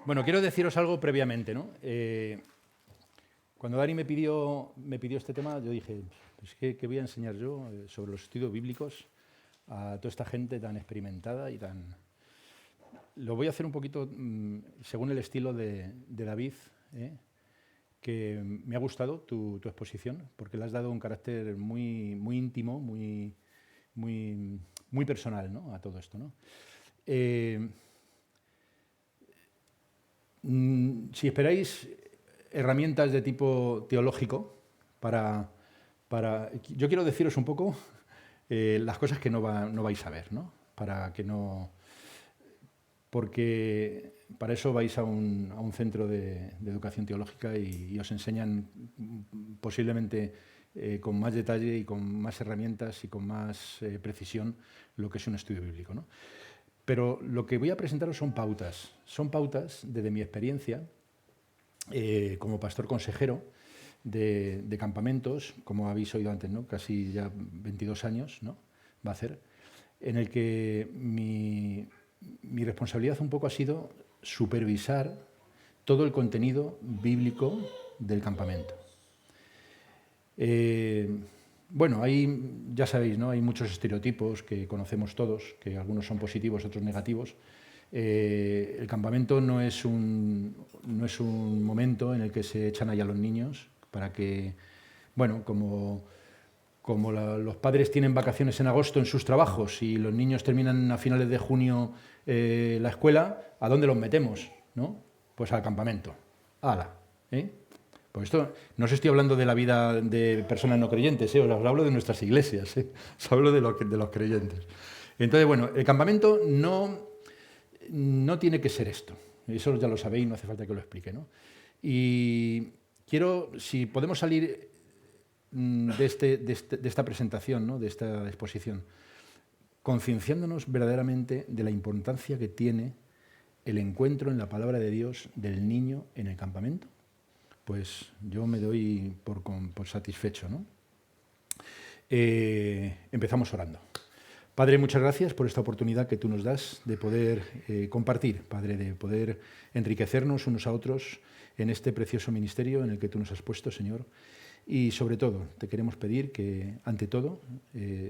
Bueno, quiero deciros algo previamente, ¿no? Cuando Dani me pidió este tema, yo dije, pues, ¿qué voy a enseñar yo sobre los estudios bíblicos a toda esta gente tan experimentada y tan... Lo voy a hacer un poquito según el estilo de David, que me ha gustado tu exposición, porque le has dado un carácter muy, muy íntimo, muy, muy, muy personal, ¿no? A todo esto, ¿no? Si esperáis herramientas de tipo teológico para yo quiero deciros un poco las cosas que no vais a ver, ¿no? Para que no... Porque para eso vais a un centro de educación teológica y os enseñan posiblemente con más detalle y con más herramientas y con más precisión lo que es un estudio bíblico, ¿no? Pero lo que voy a presentaros son pautas desde mi experiencia como pastor consejero de campamentos, como habéis oído antes, ¿no? Casi ya 22 años, ¿no? Va a hacer, en el que mi responsabilidad un poco ha sido supervisar todo el contenido bíblico del campamento. Bueno, ya sabéis, ¿no? Hay muchos estereotipos que conocemos todos, que algunos son positivos, otros negativos. El campamento no es un momento en el que se echan ahí a los niños para que, bueno, como los padres tienen vacaciones en agosto en sus trabajos y los niños terminan a finales de junio la escuela, ¿a dónde los metemos? ¿No? Pues al campamento. ¡Hala! Pues esto, no os estoy hablando de la vida de personas no creyentes, os hablo de nuestras iglesias, os hablo de los creyentes. Entonces, bueno, el campamento no tiene que ser esto. Eso ya lo sabéis, no hace falta que lo explique, ¿no? Y quiero, si podemos salir de esta presentación, ¿no? De esta exposición, concienciándonos verdaderamente de la importancia que tiene el encuentro en la palabra de Dios del niño en el campamento, pues yo me doy por satisfecho, ¿no? Empezamos orando. Padre, muchas gracias por esta oportunidad que tú nos das de poder compartir, Padre, de poder enriquecernos unos a otros en este precioso ministerio en el que tú nos has puesto, Señor. Y sobre todo, te queremos pedir que, ante todo,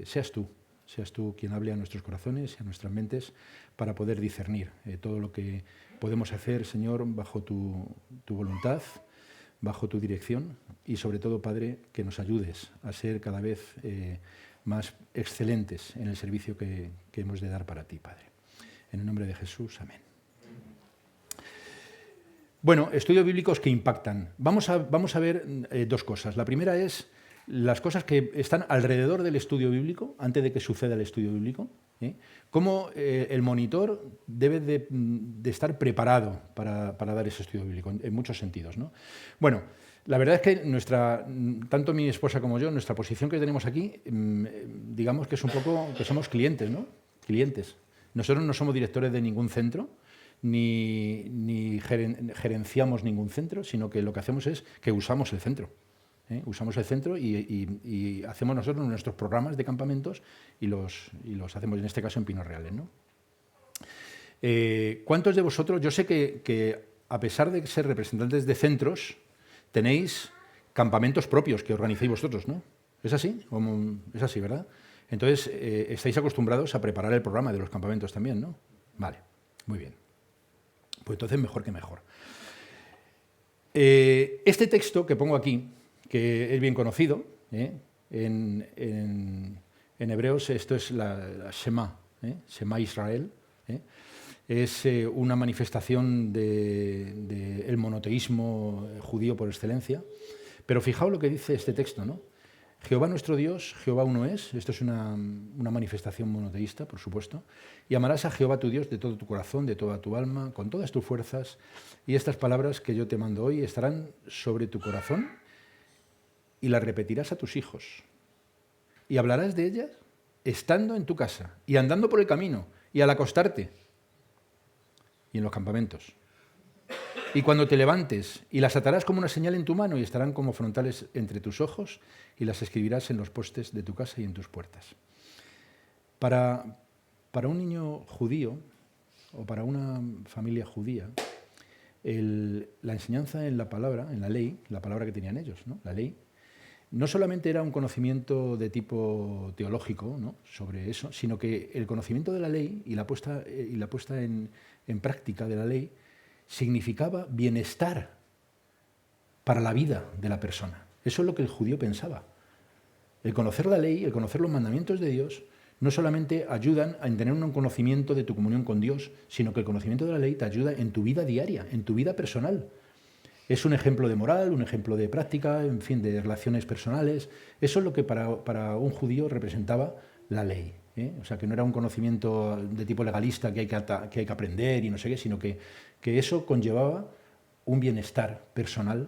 seas tú quien hable a nuestros corazones y a nuestras mentes para poder discernir todo lo que podemos hacer, Señor, bajo tu voluntad, bajo tu dirección y, sobre todo, Padre, que nos ayudes a ser cada vez más excelentes en el servicio que hemos de dar para ti, Padre. En el nombre de Jesús, amén. Bueno, estudios bíblicos que impactan. Vamos a ver dos cosas. La primera es las cosas que están alrededor del estudio bíblico, antes de que suceda el estudio bíblico. Cómo el monitor debe de estar preparado para dar ese estudio bíblico, en muchos sentidos, ¿no? Bueno, la verdad es que tanto mi esposa como yo, nuestra posición que tenemos aquí, digamos que es un poco que somos clientes, ¿no? Clientes. Nosotros no somos directores de ningún centro, ni gerenciamos ningún centro, sino que lo que hacemos es que usamos el centro. Usamos el centro y hacemos nosotros nuestros programas de campamentos y los hacemos, en este caso, en Pinos Reales, ¿no? ¿Cuántos de vosotros, yo sé que a pesar de ser representantes de centros, tenéis campamentos propios que organizáis vosotros, ¿no? ¿Es así? Es así, ¿verdad? Entonces, estáis acostumbrados a preparar el programa de los campamentos también, ¿no? Vale, muy bien. Pues entonces mejor que mejor. Este texto que pongo aquí, que es bien conocido, en hebreos esto es la Shema, Shema Israel, es una manifestación del monoteísmo judío por excelencia. Pero fijaos lo que dice este texto, ¿no? Jehová nuestro Dios, Jehová uno es. Esto es una manifestación monoteísta, por supuesto. Y amarás a Jehová tu Dios de todo tu corazón, de toda tu alma, con todas tus fuerzas. Y estas palabras que yo te mando hoy estarán sobre tu corazón y las repetirás a tus hijos. Y hablarás de ellas estando en tu casa y andando por el camino y al acostarte y en los campamentos. Y cuando te levantes, y las atarás como una señal en tu mano y estarán como frontales entre tus ojos y las escribirás en los postes de tu casa y en tus puertas. Para un niño judío o para una familia judía, la enseñanza en la palabra, en la ley, la palabra que tenían ellos, ¿no? La ley, no solamente era un conocimiento de tipo teológico, ¿no?, sobre eso, sino que el conocimiento de la ley y la puesta en práctica de la ley significaba bienestar para la vida de la persona. Eso es lo que el judío pensaba. El conocer la ley, el conocer los mandamientos de Dios, no solamente ayudan a tener un conocimiento de tu comunión con Dios, sino que el conocimiento de la ley te ayuda en tu vida diaria, en tu vida personal. Es un ejemplo de moral, un ejemplo de práctica, en fin, de relaciones personales. Eso es lo que para un judío representaba la ley, ¿eh? O sea, que no era un conocimiento de tipo legalista que hay que aprender y no sé qué, sino que eso conllevaba un bienestar personal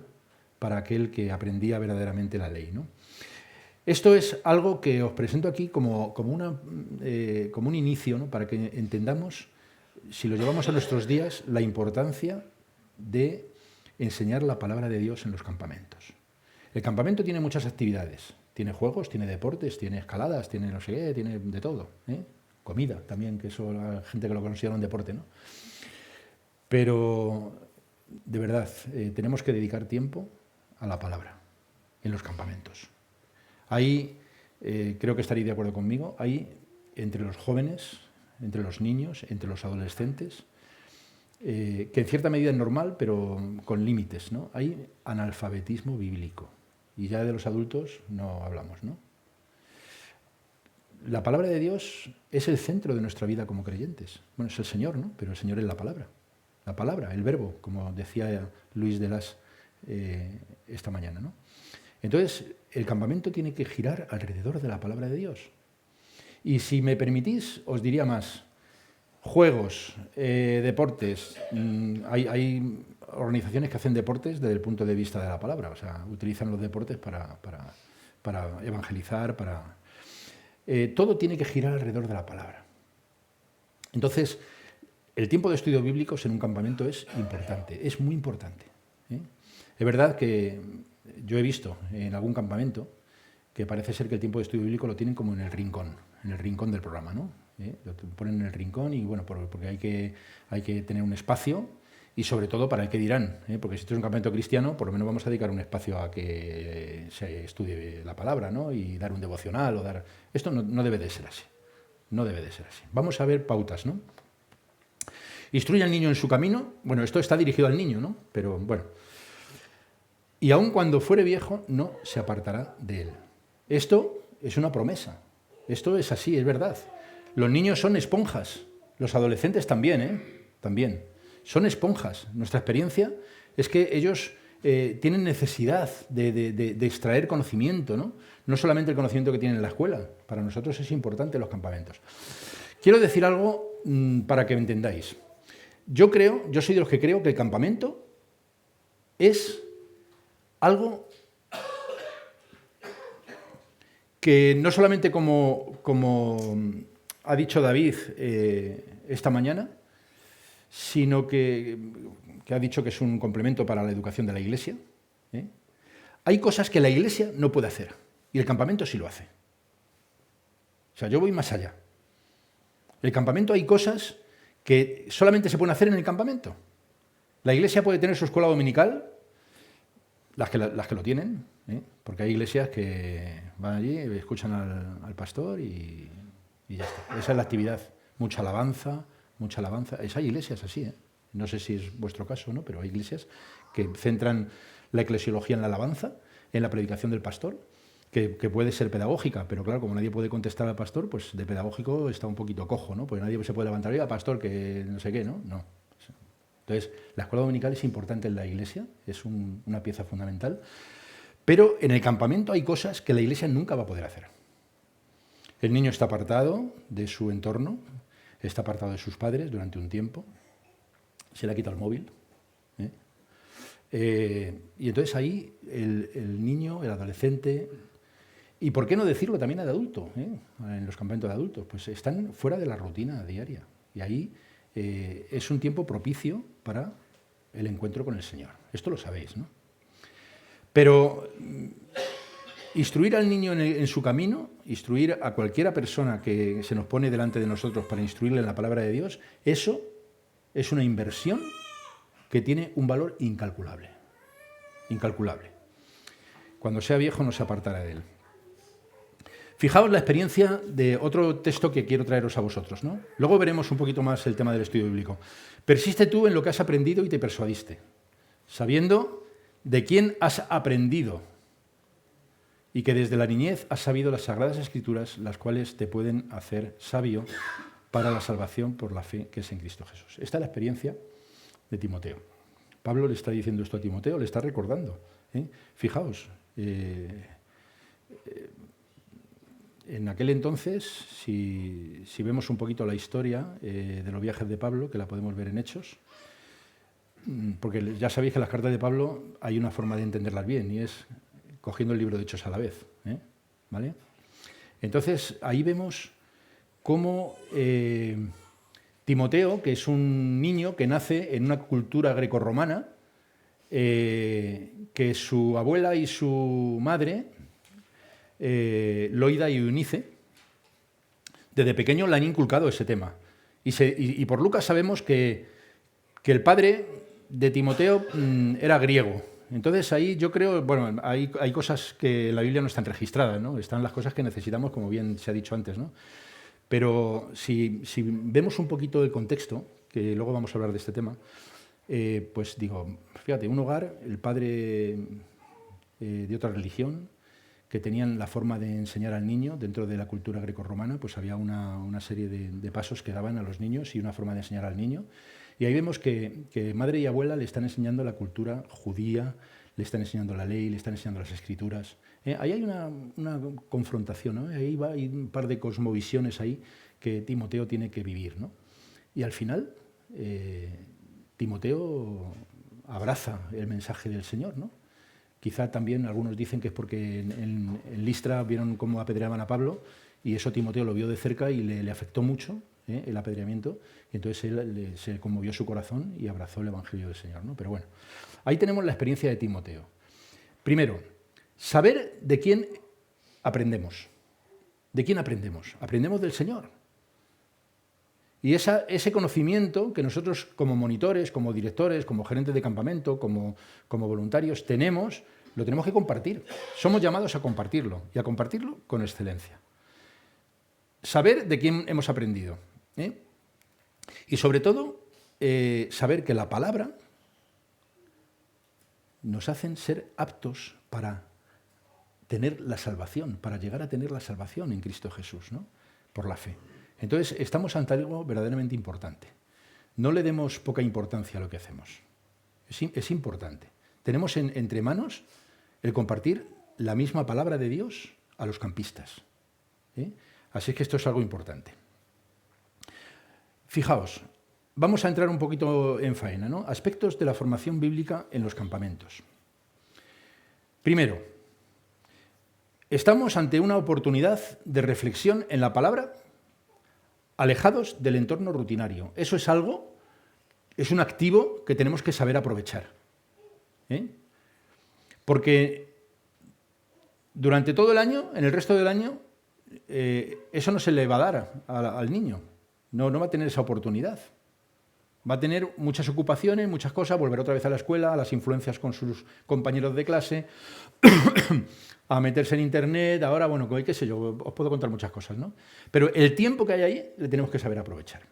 para aquel que aprendía verdaderamente la ley, ¿no? Esto es algo que os presento aquí como un inicio, ¿no?, para que entendamos, si lo llevamos a nuestros días, la importancia de enseñar la palabra de Dios en los campamentos. El campamento tiene muchas actividades. Tiene juegos, tiene deportes, tiene escaladas, tiene no sé qué, tiene de todo, ¿eh? Comida también, que eso la gente que lo considera un deporte, ¿no? Pero, de verdad, tenemos que dedicar tiempo a la palabra en los campamentos. Ahí, creo que estaréis de acuerdo conmigo, hay entre los jóvenes, entre los niños, entre los adolescentes, que en cierta medida es normal, pero con límites, ¿no? Hay analfabetismo bíblico. Y ya de los adultos no hablamos, ¿no? La palabra de Dios es el centro de nuestra vida como creyentes. Bueno, es el Señor, ¿no? Pero el Señor es la palabra. La palabra, el verbo, como decía Luis de Las esta mañana, ¿no? Entonces, el campamento tiene que girar alrededor de la palabra de Dios. Y si me permitís, os diría más. Juegos, deportes. Hay organizaciones que hacen deportes desde el punto de vista de la palabra, o sea, utilizan los deportes para evangelizar, todo tiene que girar alrededor de la palabra. Entonces, el tiempo de estudio bíblicos en un campamento es importante, es muy importante, ¿eh? Es verdad que yo he visto en algún campamento que parece ser que el tiempo de estudio bíblico lo tienen como en el rincón del programa, ¿no? Lo ponen en el rincón y bueno, porque hay que tener un espacio y sobre todo para el que dirán, porque si esto es un campamento cristiano, por lo menos vamos a dedicar un espacio a que se estudie la palabra, ¿no? Y dar un devocional o dar... Esto no debe de ser así, no debe de ser así. Vamos a ver pautas, ¿no? Instruye al niño en su camino. Bueno, esto está dirigido al niño, ¿no? Pero bueno. Y aun cuando fuere viejo, no se apartará de él. Esto es una promesa. Esto es así, es verdad. Los niños son esponjas. Los adolescentes también, ¿eh? También. Son esponjas. Nuestra experiencia es que ellos tienen necesidad de extraer conocimiento, ¿no? No solamente el conocimiento que tienen en la escuela. Para nosotros es importante los campamentos. Quiero decir algo para que me entendáis. Yo soy de los que creo que el campamento es algo que no solamente como ha dicho David esta mañana, sino que ha dicho que es un complemento para la educación de la Iglesia. Hay cosas que la Iglesia no puede hacer y el campamento sí lo hace. O sea, yo voy más allá. El campamento hay cosas que solamente se pueden hacer en el campamento. La Iglesia puede tener su escuela dominical, las que lo tienen, porque hay iglesias que van allí, escuchan al pastor y ya está. Esa es la actividad. Mucha alabanza. Hay iglesias así, ¿eh? No sé si es vuestro caso, ¿no? Pero hay iglesias que centran la eclesiología en la alabanza, en la predicación del pastor, que puede ser pedagógica, pero claro, como nadie puede contestar al pastor, pues de pedagógico está un poquito cojo, ¿no? Pues nadie se puede levantar, oiga, pastor, que no sé qué, ¿no? No. Entonces, la escuela dominical es importante en la Iglesia, es una pieza fundamental, pero en el campamento hay cosas que la Iglesia nunca va a poder hacer. El niño está apartado de su entorno, está apartado de sus padres durante un tiempo, se le ha quitado el móvil, y entonces ahí el niño, el adolescente, y por qué no decirlo también al adulto, en los campamentos de adultos, pues están fuera de la rutina diaria, y ahí es un tiempo propicio para el encuentro con el Señor. Esto lo sabéis, ¿no? Pero instruir al niño en su camino, instruir a cualquiera persona que se nos pone delante de nosotros para instruirle en la palabra de Dios, eso es una inversión que tiene un valor incalculable. Incalculable. Cuando sea viejo no se apartará de él. Fijaos la experiencia de otro texto que quiero traeros a vosotros, ¿no? Luego veremos un poquito más el tema del estudio bíblico. Persiste tú en lo que has aprendido y te persuadiste, sabiendo de quién has aprendido y que desde la niñez has sabido las Sagradas Escrituras, las cuales te pueden hacer sabio para la salvación por la fe que es en Cristo Jesús. Esta es la experiencia de Timoteo. Pablo le está diciendo esto a Timoteo, le está recordando. Fijaos, en aquel entonces, si vemos un poquito la historia de los viajes de Pablo, que la podemos ver en Hechos, porque ya sabéis que las cartas de Pablo hay una forma de entenderlas bien, y es cogiendo el libro de Hechos a la vez. ¿Vale? Entonces, ahí vemos cómo Timoteo, que es un niño que nace en una cultura grecorromana, que su abuela y su madre, Loida y Eunice, desde pequeño le han inculcado ese tema. Y por Lucas sabemos que el padre de Timoteo era griego. Entonces ahí yo creo, bueno, hay cosas que en la Biblia no están registradas, ¿no? Están las cosas que necesitamos, como bien se ha dicho antes, ¿no? Pero si vemos un poquito el contexto, que luego vamos a hablar de este tema, pues digo, fíjate, un hogar, el padre de otra religión, que tenían la forma de enseñar al niño dentro de la cultura grecorromana, pues había una serie de pasos que daban a los niños y una forma de enseñar al niño. Y ahí vemos que madre y abuela le están enseñando la cultura judía, le están enseñando la ley, le están enseñando las escrituras. Ahí hay una confrontación, ¿no? Ahí hay un par de cosmovisiones ahí que Timoteo tiene que vivir, ¿no? Y al final, Timoteo abraza el mensaje del Señor, ¿no? Quizá también algunos dicen que es porque en Listra vieron cómo apedreaban a Pablo y eso Timoteo lo vio de cerca y le afectó mucho, el apedreamiento, y entonces él se conmovió su corazón y abrazó el Evangelio del Señor, ¿no? Pero bueno, ahí tenemos la experiencia de Timoteo. Primero, saber de quién aprendemos. ¿De quién aprendemos? Aprendemos del Señor. Y ese conocimiento que nosotros como monitores, como directores, como gerentes de campamento, como voluntarios tenemos, lo tenemos que compartir. Somos llamados a compartirlo y a compartirlo con excelencia. Saber de quién hemos aprendido. Y sobre todo, saber que la palabra nos hacen ser aptos para tener la salvación, para llegar a tener la salvación en Cristo Jesús, ¿no? Por la fe. Entonces, estamos ante algo verdaderamente importante. No le demos poca importancia a lo que hacemos. Es importante. Tenemos entre manos el compartir la misma palabra de Dios a los campistas. Así que esto es algo importante. Fijaos, vamos a entrar un poquito en faena, ¿no? Aspectos de la formación bíblica en los campamentos. Primero, estamos ante una oportunidad de reflexión en la palabra, alejados del entorno rutinario. Eso es algo, es un activo que tenemos que saber aprovechar. Porque durante todo el año, en el resto del año, eso no se le va a dar al niño. No va a tener esa oportunidad. Va a tener muchas ocupaciones, muchas cosas, volver otra vez a la escuela, a las influencias con sus compañeros de clase, a meterse en internet, ahora, bueno, qué sé yo, os puedo contar muchas cosas, ¿no? Pero el tiempo que hay ahí le tenemos que saber aprovechar.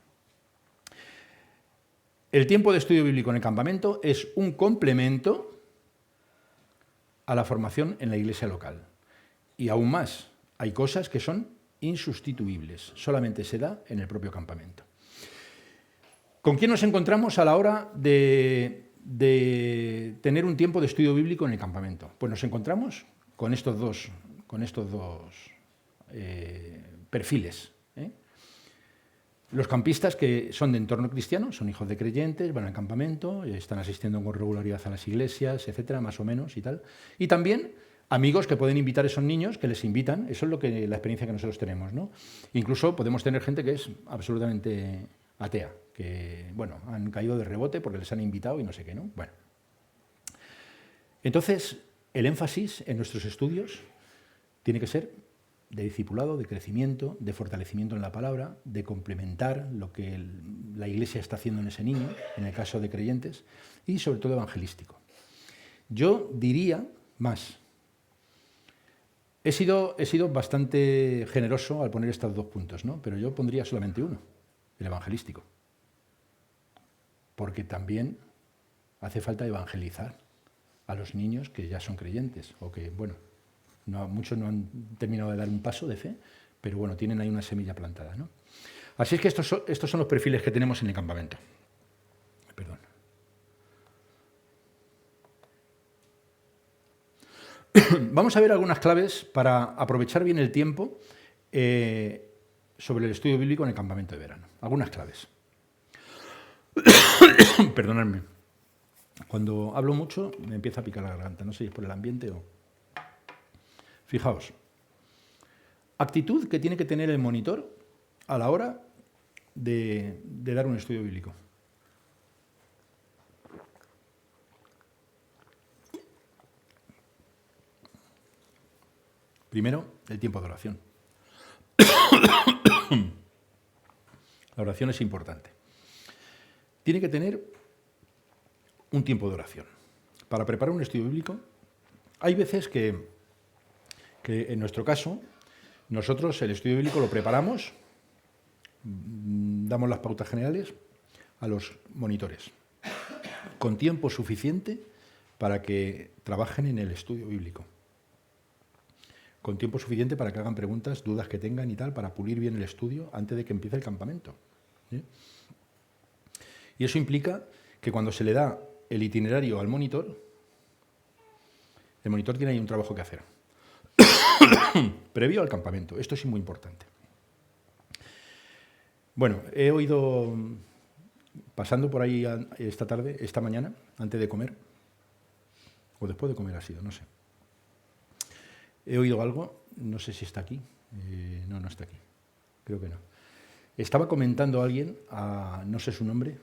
El tiempo de estudio bíblico en el campamento es un complemento a la formación en la iglesia local. Y aún más, hay cosas que son insustituibles, solamente se da en el propio campamento. ¿Con quién nos encontramos a la hora de tener un tiempo de estudio bíblico en el campamento? Pues nos encontramos con estos dos perfiles. Los campistas que son de entorno cristiano, son hijos de creyentes, van al campamento, están asistiendo con regularidad a las iglesias, etcétera, más o menos y tal. Y también amigos que pueden invitar a esos niños, que les invitan, eso es la experiencia que nosotros tenemos, ¿no? Incluso podemos tener gente que es absolutamente atea, que, bueno, han caído de rebote porque les han invitado y no sé qué, ¿no? Bueno. Entonces, el énfasis en nuestros estudios tiene que ser de discipulado, de crecimiento, de fortalecimiento en la palabra, de complementar lo que la Iglesia está haciendo en ese niño, en el caso de creyentes, y sobre todo evangelístico. Yo diría más. He sido bastante generoso al poner estos 2 puntos, ¿no? Pero yo pondría solamente uno, el evangelístico. Porque también hace falta evangelizar a los niños que ya son creyentes, o que, bueno, muchos no han terminado de dar un paso de fe, pero bueno, tienen ahí una semilla plantada, ¿no? Así es que estos son los perfiles que tenemos en el campamento. Perdón. Vamos a ver algunas claves para aprovechar bien el tiempo sobre el estudio bíblico en el campamento de verano. Algunas claves. Perdonadme. Cuando hablo mucho me empieza a picar la garganta. No sé si es por el ambiente o... Fijaos. Actitud que tiene que tener el monitor a la hora de dar un estudio bíblico. Primero, el tiempo de oración. La oración es importante. Tiene que tener un tiempo de oración. Para preparar un estudio bíblico, hay veces que en nuestro caso, nosotros el estudio bíblico lo preparamos, damos las pautas generales a los monitores, con tiempo suficiente para que trabajen en el estudio bíblico. Con tiempo suficiente para que hagan preguntas, dudas que tengan y tal, para pulir bien el estudio antes de que empiece el campamento. ¿Sí? Y eso implica que cuando se le da el itinerario al monitor, el monitor tiene ahí un trabajo que hacer, previo al campamento. Esto es muy importante. Bueno, he oído, pasando por ahí esta mañana, antes de comer, o después de comer ha sido, no sé. He oído algo, no sé si está aquí. No está aquí. Creo que no. Estaba comentando alguien, no sé su nombre,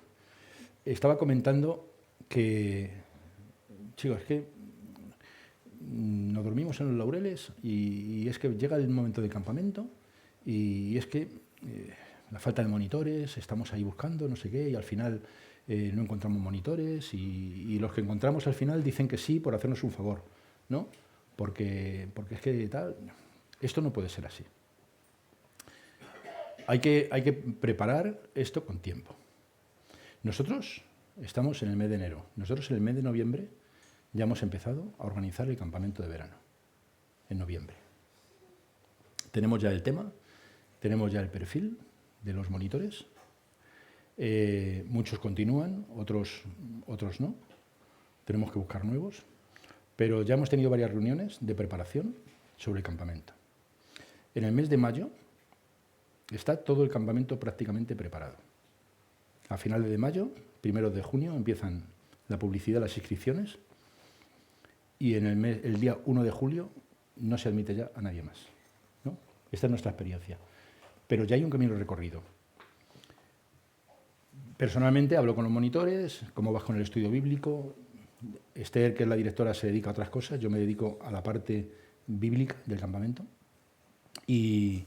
estaba comentando que, chicos, es que nos dormimos en los laureles y es que llega el momento del campamento y es que la falta de monitores, estamos ahí buscando, no sé qué, y al final no encontramos monitores y los que encontramos al final dicen que sí por hacernos un favor, ¿no? Porque es que tal, esto no puede ser así. Hay que preparar esto con tiempo. Nosotros estamos en el mes de enero. Nosotros en el mes de noviembre ya hemos empezado a organizar el campamento de verano. En noviembre. Tenemos ya el tema, tenemos ya el perfil de los monitores. Muchos continúan, otros no. Tenemos que buscar nuevos. Pero ya hemos tenido varias reuniones de preparación sobre el campamento. En el mes de mayo está todo el campamento prácticamente preparado. A finales de mayo, 1 de junio, empiezan la publicidad, las inscripciones, y en el día 1 de julio no se admite ya a nadie más, ¿no? Esta es nuestra experiencia. Pero ya hay un camino recorrido. Personalmente hablo con los monitores, cómo vas con el estudio bíblico. Esther, que es la directora, se dedica a otras cosas, yo me dedico a la parte bíblica del campamento y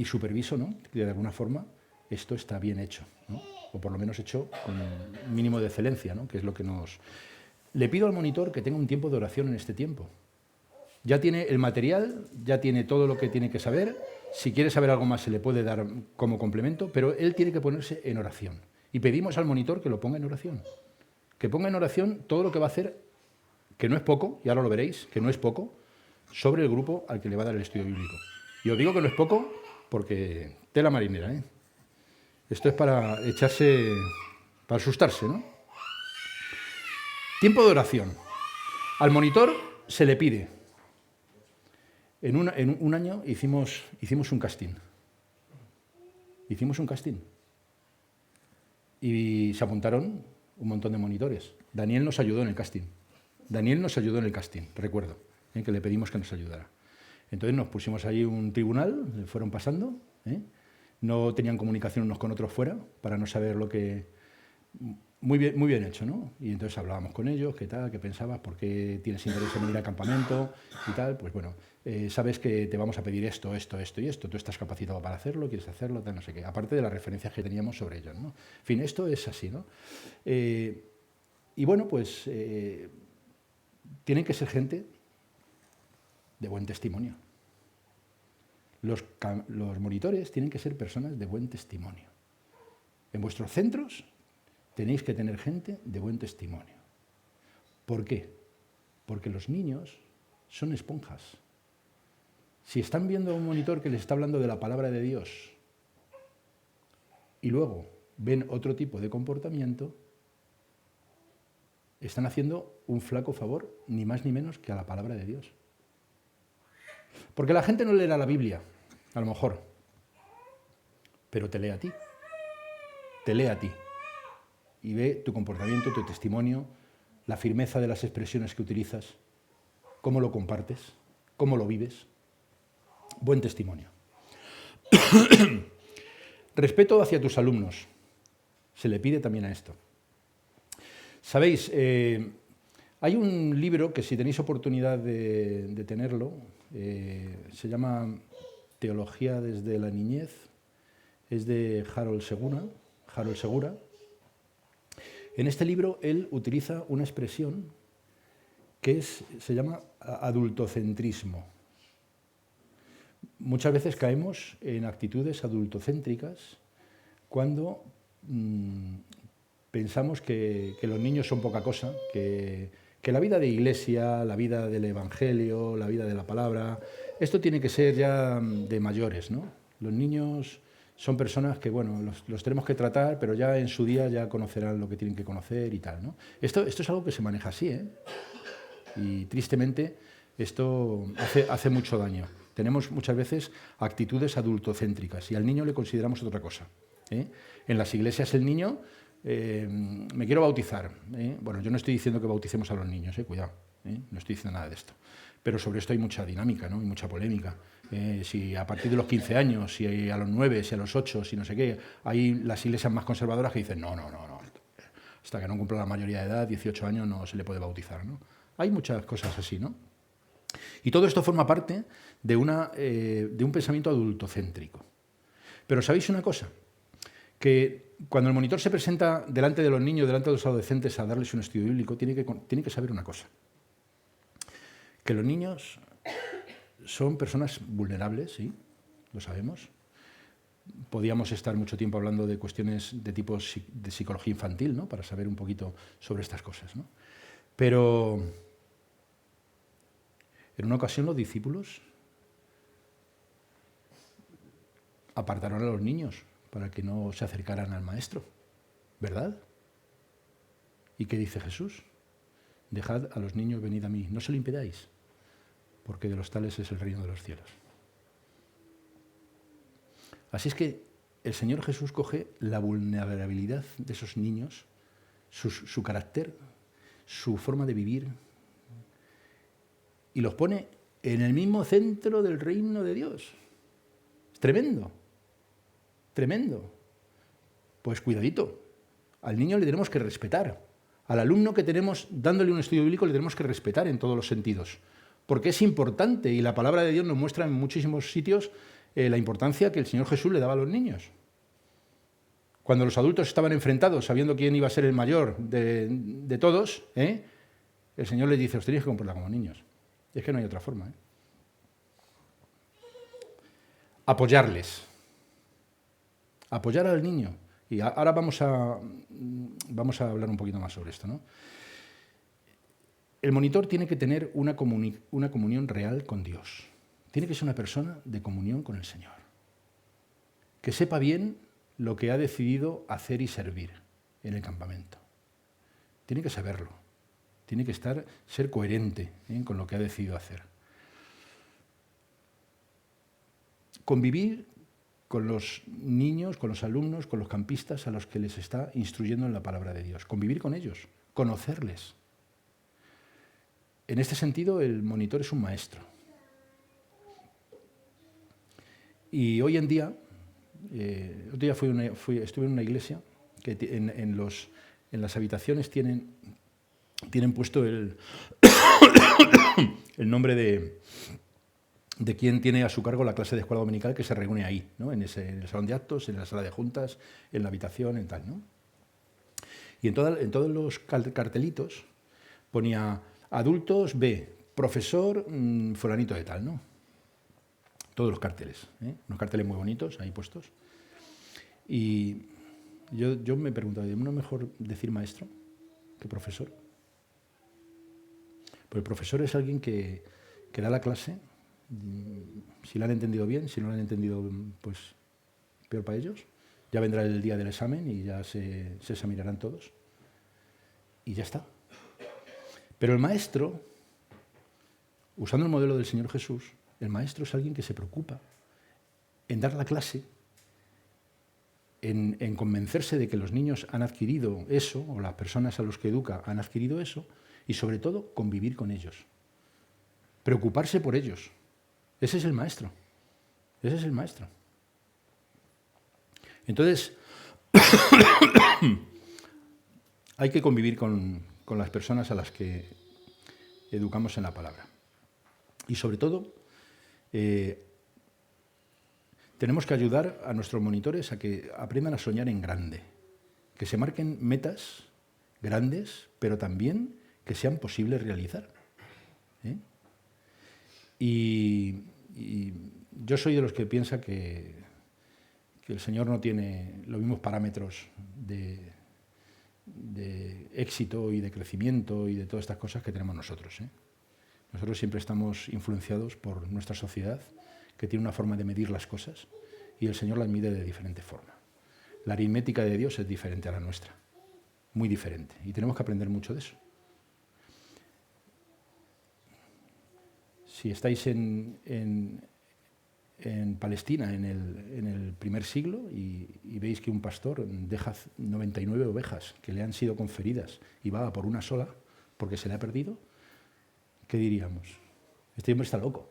superviso, ¿no?, que de alguna forma esto está bien hecho, ¿no?, o por lo menos hecho con un mínimo de excelencia, ¿no?, que es lo que nos... Le pido al monitor que tenga un tiempo de oración en este tiempo. Ya tiene el material, ya tiene todo lo que tiene que saber, si quiere saber algo más se le puede dar como complemento, pero él tiene que ponerse en oración. Y pedimos al monitor que lo ponga en oración. Que ponga en oración todo lo que va a hacer, que no es poco, y ahora lo veréis, que no es poco, sobre el grupo al que le va a dar el estudio bíblico. Y os digo que no es poco porque tela marinera, ¿eh? Esto es para echarse, para asustarse, ¿no? Tiempo de oración. Al monitor se le pide. En un año hicimos un casting. Hicimos un casting. Y se apuntaron un montón de monitores. Daniel nos ayudó en el casting. Recuerdo, que le pedimos que nos ayudara. Entonces nos pusimos ahí un tribunal, le fueron pasando, no tenían comunicación unos con otros fuera, para no saber lo que... muy bien hecho, ¿no? Y entonces hablábamos con ellos, qué tal, qué pensabas, por qué tienes interés en venir al campamento y tal. Pues bueno, sabes que te vamos a pedir esto, esto, esto y esto. Tú estás capacitado para hacerlo, quieres hacerlo, tal, no sé qué. Aparte de las referencias que teníamos sobre ellos, ¿no? En fin, esto es así, ¿no? Y bueno, pues tienen que ser gente de buen testimonio. Los monitores tienen que ser personas de buen testimonio. En vuestros centros tenéis que tener gente de buen testimonio. ¿Por qué? Porque los niños son esponjas. Si están viendo a un monitor que les está hablando de la palabra de Dios y luego ven otro tipo de comportamiento, están haciendo un flaco favor, ni más ni menos que a la palabra de Dios. Porque la gente no leerá la Biblia, a lo mejor, pero te lee a ti. Te lee a ti. Y ve tu comportamiento, tu testimonio, la firmeza de las expresiones que utilizas, cómo lo compartes, cómo lo vives. Buen testimonio. Respeto hacia tus alumnos. Se le pide también a esto. Sabéis, hay un libro que si tenéis oportunidad de tenerlo, se llama Teología desde la niñez, es de Harold Segura. En este libro él utiliza una expresión que se llama adultocentrismo. Muchas veces caemos en actitudes adultocéntricas cuando pensamos que los niños son poca cosa, que la vida de iglesia, la vida del evangelio, la vida de la palabra, esto tiene que ser ya de mayores, ¿no? Los niños son personas que, bueno, los tenemos que tratar, pero ya en su día ya conocerán lo que tienen que conocer y tal, ¿no? Esto es algo que se maneja así, ¿eh? Y tristemente esto hace mucho daño. Tenemos muchas veces actitudes adultocéntricas y al niño le consideramos otra cosa, ¿eh? En las iglesias el niño, me quiero bautizar, ¿eh? Bueno, yo no estoy diciendo que bauticemos a los niños, cuidado, no estoy diciendo nada de esto. Pero sobre esto hay mucha dinámica, ¿no? Y mucha polémica. Si a partir de los 15 años, si a los 9, si a los 8, si no sé qué, hay las iglesias más conservadoras que dicen no. Hasta que no cumpla la mayoría de edad, 18 años, no se le puede bautizar, ¿no? Hay muchas cosas así, ¿no? Y todo esto forma parte de un pensamiento adultocéntrico. Pero ¿sabéis una cosa? Que cuando el monitor se presenta delante de los niños, delante de los adolescentes a darles un estudio bíblico, tiene que saber una cosa. Que los niños son personas vulnerables, sí, lo sabemos. Podíamos estar mucho tiempo hablando de cuestiones de tipo de psicología infantil, ¿no? Para saber un poquito sobre estas cosas, ¿no? Pero en una ocasión los discípulos apartaron a los niños para que no se acercaran al maestro, ¿verdad? ¿Y qué dice Jesús? Dejad a los niños, venid a mí, no se lo impidáis, porque de los tales es el reino de los cielos. Así es que el Señor Jesús coge la vulnerabilidad de esos niños, su carácter, su forma de vivir, y los pone en el mismo centro del reino de Dios. Es tremendo, tremendo. Pues cuidadito, al niño le tenemos que respetar. Al alumno que tenemos dándole un estudio bíblico le tenemos que respetar en todos los sentidos, porque es importante y la palabra de Dios nos muestra en muchísimos sitios la importancia que el Señor Jesús le daba a los niños. Cuando los adultos estaban enfrentados, sabiendo quién iba a ser el mayor de todos, el Señor les dice, os tenéis que comportar como niños. Es que no hay otra forma. Apoyarles. Apoyar al niño. Y ahora vamos a hablar un poquito más sobre esto, ¿no? El monitor tiene que tener una comunión real con Dios. Tiene que ser una persona de comunión con el Señor. Que sepa bien lo que ha decidido hacer y servir en el campamento. Tiene que saberlo. Tiene que ser coherente con lo que ha decidido hacer. Convivir con los niños, con los alumnos, con los campistas a los que les está instruyendo en la palabra de Dios. Convivir con ellos, conocerles. En este sentido, el monitor es un maestro. Y hoy en día, otro día estuve en una iglesia que en en las habitaciones tienen puesto el nombre de quien tiene a su cargo la clase de escuela dominical que se reúne ahí, ¿no? En el salón de actos, en la sala de juntas, en la habitación, en tal, ¿no? Y en todos los cartelitos ponía adultos B, profesor fulanito de tal, ¿no? Todos los carteles, ¿eh? Unos carteles muy bonitos ahí puestos. Y yo me preguntaba, ¿no es mejor decir maestro que profesor? Pues el profesor es alguien que da la clase, si la han entendido bien, si no la han entendido, pues peor para ellos. Ya vendrá el día del examen y ya se examinarán todos. Y ya está. Pero el maestro, usando el modelo del Señor Jesús, el maestro es alguien que se preocupa en dar la clase, en convencerse de que los niños han adquirido eso, o las personas a los que educa han adquirido eso, y sobre todo convivir con ellos. Preocuparse por ellos. Ese es el maestro. Ese es el maestro. Entonces, hay que convivir con las personas a las que educamos en la palabra. Y sobre todo, tenemos que ayudar a nuestros monitores a que aprendan a soñar en grande, que se marquen metas grandes, pero también que sean posibles realizar. Y yo soy de los que piensa que el Señor no tiene los mismos parámetros de éxito y de crecimiento y de todas estas cosas que tenemos nosotros. Nosotros siempre estamos influenciados por nuestra sociedad, que tiene una forma de medir las cosas, y el Señor las mide de diferente forma. La aritmética de Dios es diferente a la nuestra, muy diferente, y tenemos que aprender mucho de eso. Si estáis en Palestina en el primer siglo y veis que un pastor deja 99 ovejas que le han sido conferidas y va a por una sola porque se le ha perdido, ¿qué diríamos? Este hombre está loco.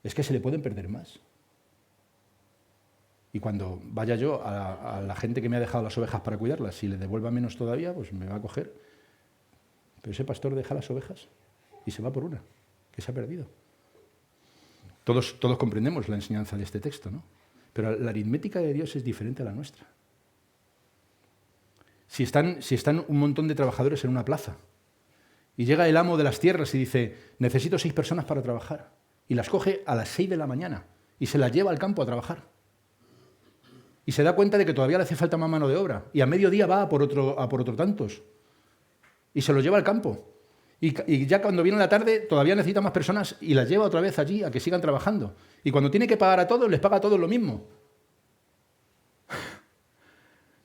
Es que se le pueden perder más. Y cuando vaya yo a la gente que me ha dejado las ovejas para cuidarlas, si le devuelva menos todavía, pues me va a coger. Pero ese pastor deja las ovejas y se va por una, que se ha perdido. Todos comprendemos la enseñanza de este texto, ¿no? Pero la aritmética de Dios es diferente a la nuestra. Si están un montón de trabajadores en una plaza y llega el amo de las tierras y dice, necesito 6 personas para trabajar, y las coge a las 6 de la mañana y se las lleva al campo a trabajar, y se da cuenta de que todavía le hace falta más mano de obra, y a mediodía va a por otro tantos, y se los lleva al campo. Y ya cuando viene la tarde todavía necesita más personas y las lleva otra vez allí a que sigan trabajando. Y cuando tiene que pagar a todos, les paga a todos lo mismo.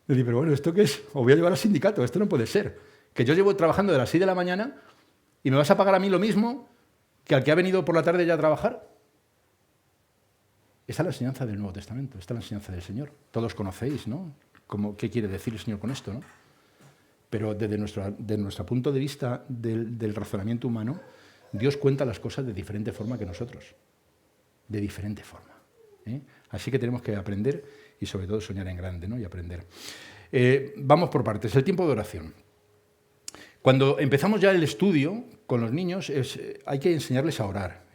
Le digo, pero bueno, ¿esto qué es? Os voy a llevar al sindicato, esto no puede ser. Que yo llevo trabajando de las 6 de la mañana y me vas a pagar a mí lo mismo que al que ha venido por la tarde ya a trabajar. Esta es la enseñanza del Nuevo Testamento, esta es la enseñanza del Señor. Todos conocéis, ¿no? ¿Qué quiere decir el Señor con esto, no? Pero desde nuestro punto de vista del razonamiento humano, Dios cuenta las cosas de diferente forma que nosotros. De diferente forma. Así que tenemos que aprender y sobre todo soñar en grande, ¿no? Y aprender. Vamos por partes. El tiempo de oración. Cuando empezamos ya el estudio con los niños, hay que enseñarles a orar.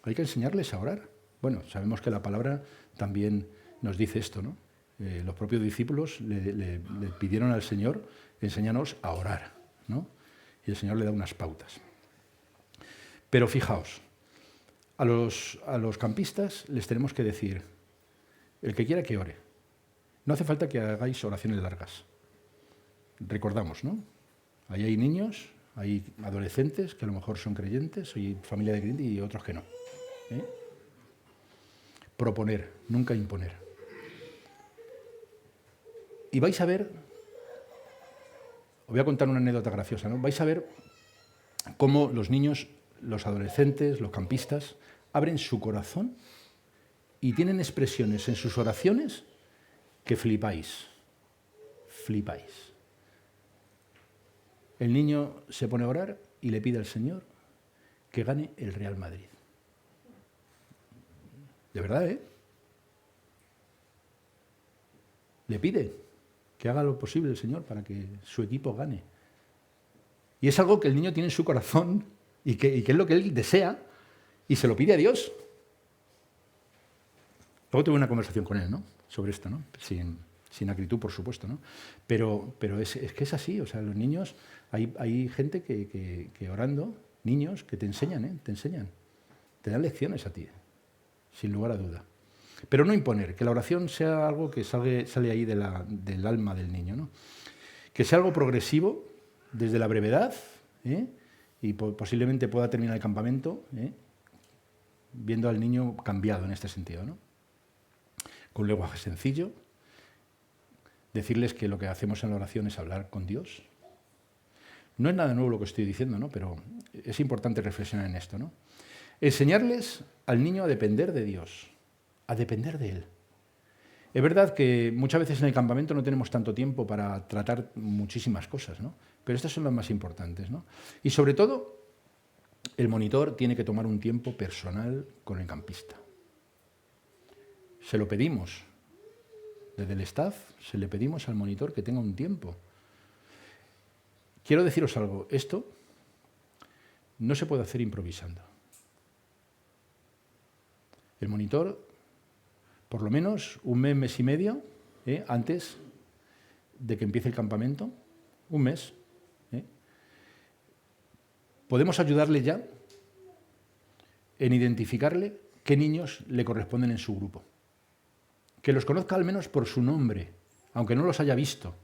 Hay que enseñarles a orar. Bueno, sabemos que la palabra también nos dice esto, ¿no? Los propios discípulos le pidieron al Señor, enséñanos a orar, ¿no? Y el Señor le da unas pautas. Pero fijaos, a los campistas les tenemos que decir, el que quiera que ore. No hace falta que hagáis oraciones largas. Recordamos, ¿no? Ahí hay niños, hay adolescentes que a lo mejor son creyentes, hay familia de creyentes y otros que no. Proponer, nunca imponer. Y vais a ver, os voy a contar una anécdota graciosa, ¿no? Vais a ver cómo los niños, los adolescentes, los campistas, abren su corazón y tienen expresiones en sus oraciones que flipáis. Flipáis. El niño se pone a orar y le pide al Señor que gane el Real Madrid. De verdad, ¿eh? Le pide que haga lo posible el Señor para que su equipo gane. Y es algo que el niño tiene en su corazón y que es lo que él desea y se lo pide a Dios. Luego tuve una conversación con él, ¿no?, sobre esto, ¿no?, sin acritud, por supuesto, ¿no? Pero es que es así, o sea, los niños, hay gente que orando, niños que te enseñan, te dan lecciones a ti, sin lugar a duda. Pero no imponer, que la oración sea algo que sale ahí del alma del niño, ¿no? Que sea algo progresivo, desde la brevedad, y posiblemente pueda terminar el campamento, viendo al niño cambiado en este sentido, ¿no? Con lenguaje sencillo, decirles que lo que hacemos en la oración es hablar con Dios. No es nada nuevo lo que estoy diciendo, ¿no?, pero es importante reflexionar en esto, ¿no? Enseñarles al niño a depender de Dios, a depender de Él. Es verdad que muchas veces en el campamento no tenemos tanto tiempo para tratar muchísimas cosas, ¿no?, pero estas son las más importantes, ¿no? Y sobre todo, el monitor tiene que tomar un tiempo personal con el campista. Se lo pedimos. Desde el staff se le pedimos al monitor que tenga un tiempo. Quiero deciros algo, esto no se puede hacer improvisando. El monitor, por lo menos un mes, mes y medio, antes de que empiece el campamento, un mes, podemos ayudarle ya en identificarle qué niños le corresponden en su grupo. Que los conozca al menos por su nombre, aunque no los haya visto,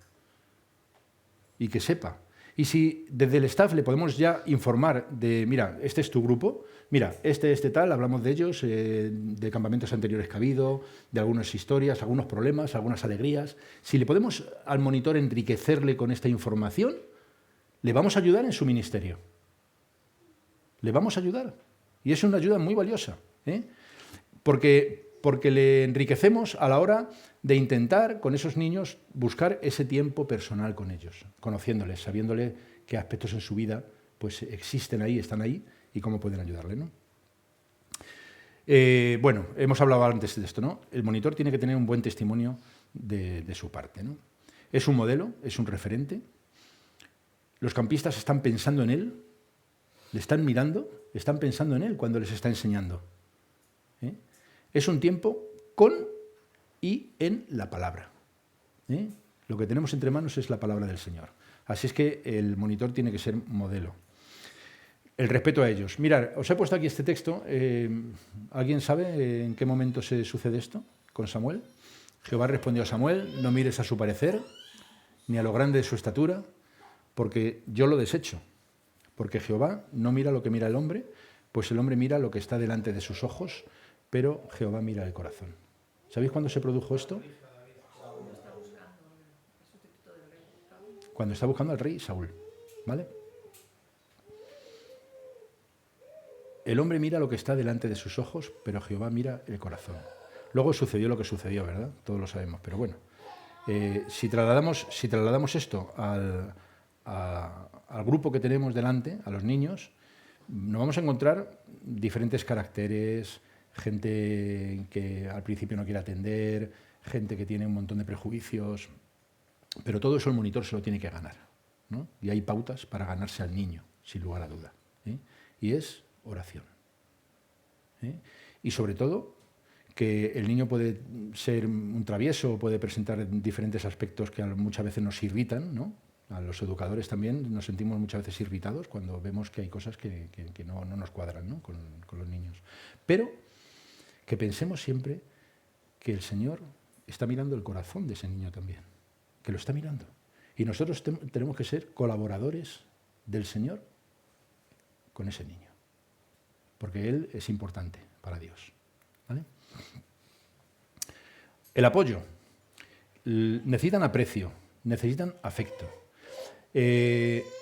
y que sepa. Y si desde el staff le podemos ya informar de, mira, este es tu grupo, mira, este tal, hablamos de ellos, de campamentos anteriores que ha habido, de algunas historias, algunos problemas, algunas alegrías. Si le podemos al monitor enriquecerle con esta información, le vamos a ayudar en su ministerio. Le vamos a ayudar. Y es una ayuda muy valiosa, porque le enriquecemos a la hora de intentar con esos niños buscar ese tiempo personal con ellos, conociéndoles, sabiéndole qué aspectos en su vida pues existen ahí, están ahí y cómo pueden ayudarle, ¿no? Bueno, hemos hablado antes de esto, ¿no? El monitor tiene que tener un buen testimonio de su parte, ¿no? Es un modelo, es un referente. Los campistas están pensando en él, le están mirando, están pensando en él cuando les está enseñando. Es un tiempo con y en la palabra. Lo que tenemos entre manos es la palabra del Señor. Así es que el monitor tiene que ser modelo. El respeto a ellos. Mirad, os he puesto aquí este texto. ¿Alguien sabe en qué momento se sucede esto con Samuel? Jehová respondió a Samuel, no mires a su parecer, ni a lo grande de su estatura, porque yo lo desecho. Porque Jehová no mira lo que mira el hombre, pues el hombre mira lo que está delante de sus ojos, pero Jehová mira el corazón. ¿Sabéis cuándo se produjo esto? Cuando está buscando al rey Saúl, ¿vale? El hombre mira lo que está delante de sus ojos, pero Jehová mira el corazón. Luego sucedió lo que sucedió, ¿verdad? Todos lo sabemos, pero bueno. Si trasladamos esto al grupo que tenemos delante, a los niños, nos vamos a encontrar diferentes caracteres, gente que al principio no quiere atender, gente que tiene un montón de prejuicios, pero todo eso el monitor se lo tiene que ganar, ¿no? Y hay pautas para ganarse al niño, sin lugar a duda, y es oración. Y sobre todo, que el niño puede ser un travieso, puede presentar diferentes aspectos que muchas veces nos irritan, ¿no? A los educadores también nos sentimos muchas veces irritados cuando vemos que hay cosas que no nos cuadran, ¿no?, con los niños. Pero que pensemos siempre que el Señor está mirando el corazón de ese niño también, que lo está mirando. Y nosotros tenemos que ser colaboradores del Señor con ese niño, porque Él es importante para Dios, ¿vale? El apoyo. Necesitan aprecio, necesitan afecto.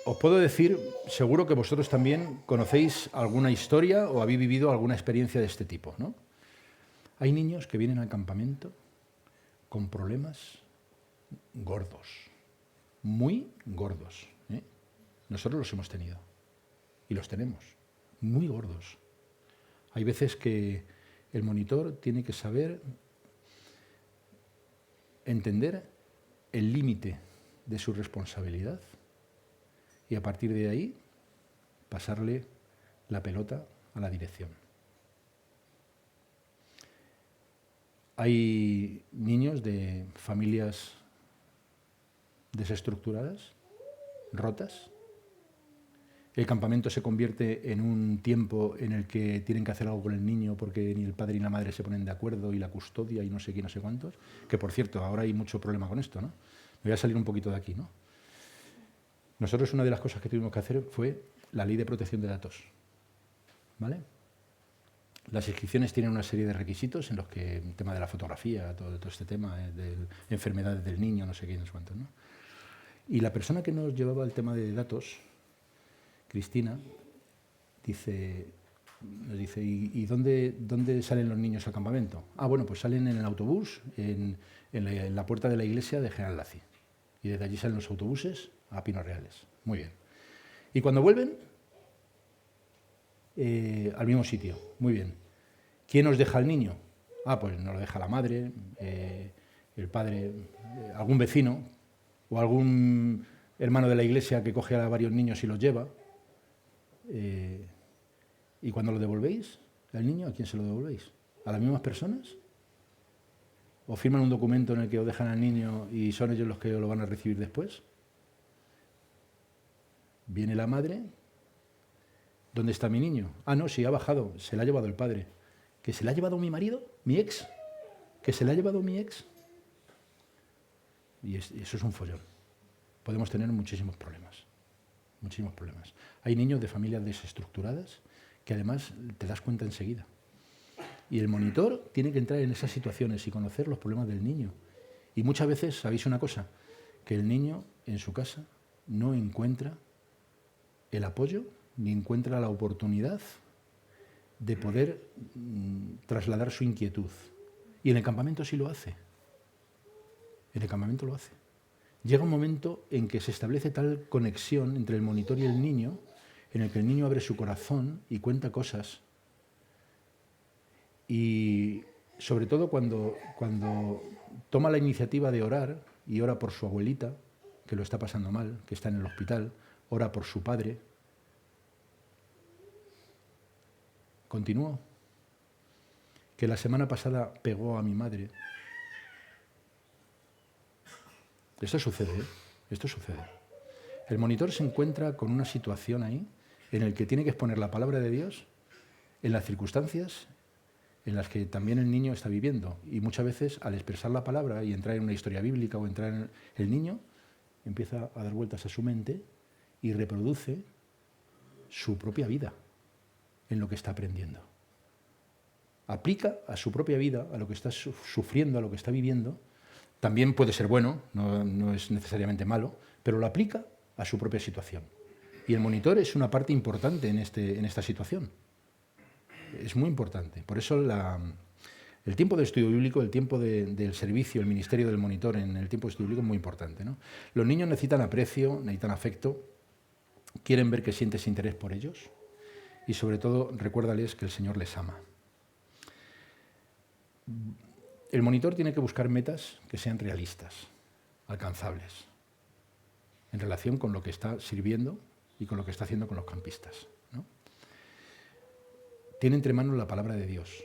Os puedo decir, seguro que vosotros también conocéis alguna historia o habéis vivido alguna experiencia de este tipo, ¿no? Hay niños que vienen al campamento con problemas gordos, muy gordos, Nosotros los hemos tenido y los tenemos, muy gordos. Hay veces que el monitor tiene que saber entender el límite de su responsabilidad y a partir de ahí pasarle la pelota a la dirección. Hay niños de familias desestructuradas, rotas. El campamento se convierte en un tiempo en el que tienen que hacer algo con el niño porque ni el padre ni la madre se ponen de acuerdo y la custodia y no sé qué, no sé cuántos. Que, por cierto, ahora hay mucho problema con esto, ¿no? Me voy a salir un poquito de aquí, ¿no? Nosotros una de las cosas que tuvimos que hacer fue la ley de protección de datos, ¿vale? Las inscripciones tienen una serie de requisitos en los que el tema de la fotografía, todo este tema de enfermedades del niño, no sé qué, no sé cuántos, ¿no? Y la persona que nos llevaba el tema de datos, Cristina, nos dice, ¿y dónde salen los niños al campamento? Ah, bueno, pues salen en el autobús, en la puerta de la iglesia de General Laci. Y desde allí salen los autobuses a Pinos Reales. Muy bien. Y cuando vuelven, al mismo sitio. Muy bien. ¿Quién os deja al niño? Ah, pues nos lo deja la madre, el padre, algún vecino o algún hermano de la iglesia que coge a varios niños y los lleva. ¿Y cuando lo devolvéis al niño, a quién se lo devolvéis? ¿A las mismas personas? ¿O firman un documento en el que os dejan al niño y son ellos los que lo van a recibir después? Viene la madre. ¿Dónde está mi niño? Ah, no, sí, ha bajado, se la ha llevado el padre. ¿Que se la ha llevado mi marido? ¿Mi ex? ¿Que se la ha llevado mi ex? Y eso es un follón. Podemos tener muchísimos problemas. Muchísimos problemas. Hay niños de familias desestructuradas que además te das cuenta enseguida. Y el monitor tiene que entrar en esas situaciones y conocer los problemas del niño. Y muchas veces, ¿sabéis una cosa? Que el niño en su casa no encuentra el apoyo ni encuentra la oportunidad de poder trasladar su inquietud. Y en el campamento sí lo hace. En el campamento lo hace. Llega un momento en que se establece tal conexión entre el monitor y el niño, en el que el niño abre su corazón y cuenta cosas. Y sobre todo cuando toma la iniciativa de orar, y ora por su abuelita, que lo está pasando mal, que está en el hospital, ora por su padre. Continúo. Que la semana pasada pegó a mi madre. Esto sucede, ¿eh? Esto sucede. El monitor se encuentra con una situación ahí en la que tiene que exponer la palabra de Dios en las circunstancias en las que también el niño está viviendo. Y muchas veces, al expresar la palabra y entrar en una historia bíblica o entrar en el niño, empieza a dar vueltas a su mente y reproduce su propia vida en lo que está aprendiendo. Aplica a su propia vida, a lo que está sufriendo, a lo que está viviendo. También puede ser bueno, no es necesariamente malo, pero lo aplica a su propia situación. Y el monitor es una parte importante en esta situación. Es muy importante. Por eso el tiempo de estudio bíblico, el tiempo del servicio, el ministerio del monitor en el tiempo de estudio bíblico es muy importante, ¿no? Los niños necesitan aprecio, necesitan afecto, quieren ver que sientes interés por ellos y sobre todo recuérdales que el Señor les ama. El monitor tiene que buscar metas que sean realistas, alcanzables, en relación con lo que está sirviendo y con lo que está haciendo con los campistas, ¿no? Tiene entre manos la palabra de Dios,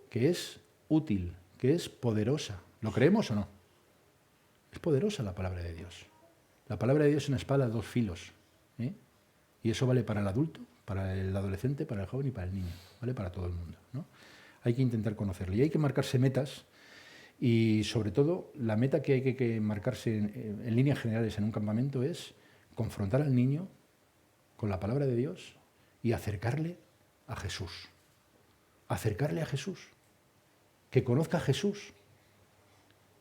que es útil, que es poderosa. ¿Lo creemos o no? Es poderosa la palabra de Dios. La palabra de Dios es una espada de dos filos, ¿eh? Y eso vale para el adulto, para el adolescente, para el joven y para el niño, vale para todo el mundo, ¿no? Hay que intentar conocerlo y hay que marcarse metas y sobre todo la meta que hay que marcarse en líneas generales en un campamento es confrontar al niño con la palabra de Dios y acercarle a Jesús. Acercarle a Jesús. Que conozca a Jesús.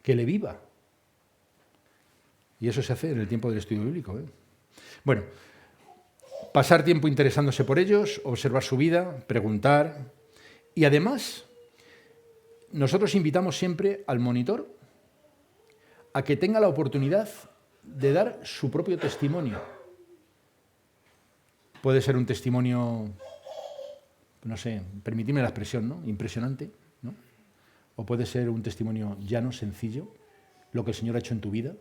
Que le viva. Y eso se hace en el tiempo del estudio bíblico, ¿eh? Bueno, pasar tiempo interesándose por ellos, observar su vida, preguntar. Y además, nosotros invitamos siempre al monitor a que tenga la oportunidad de dar su propio testimonio. Puede ser un testimonio, no sé, permitidme la expresión, ¿no? Impresionante, ¿no? O puede ser un testimonio llano, sencillo, lo que el Señor ha hecho en tu vida,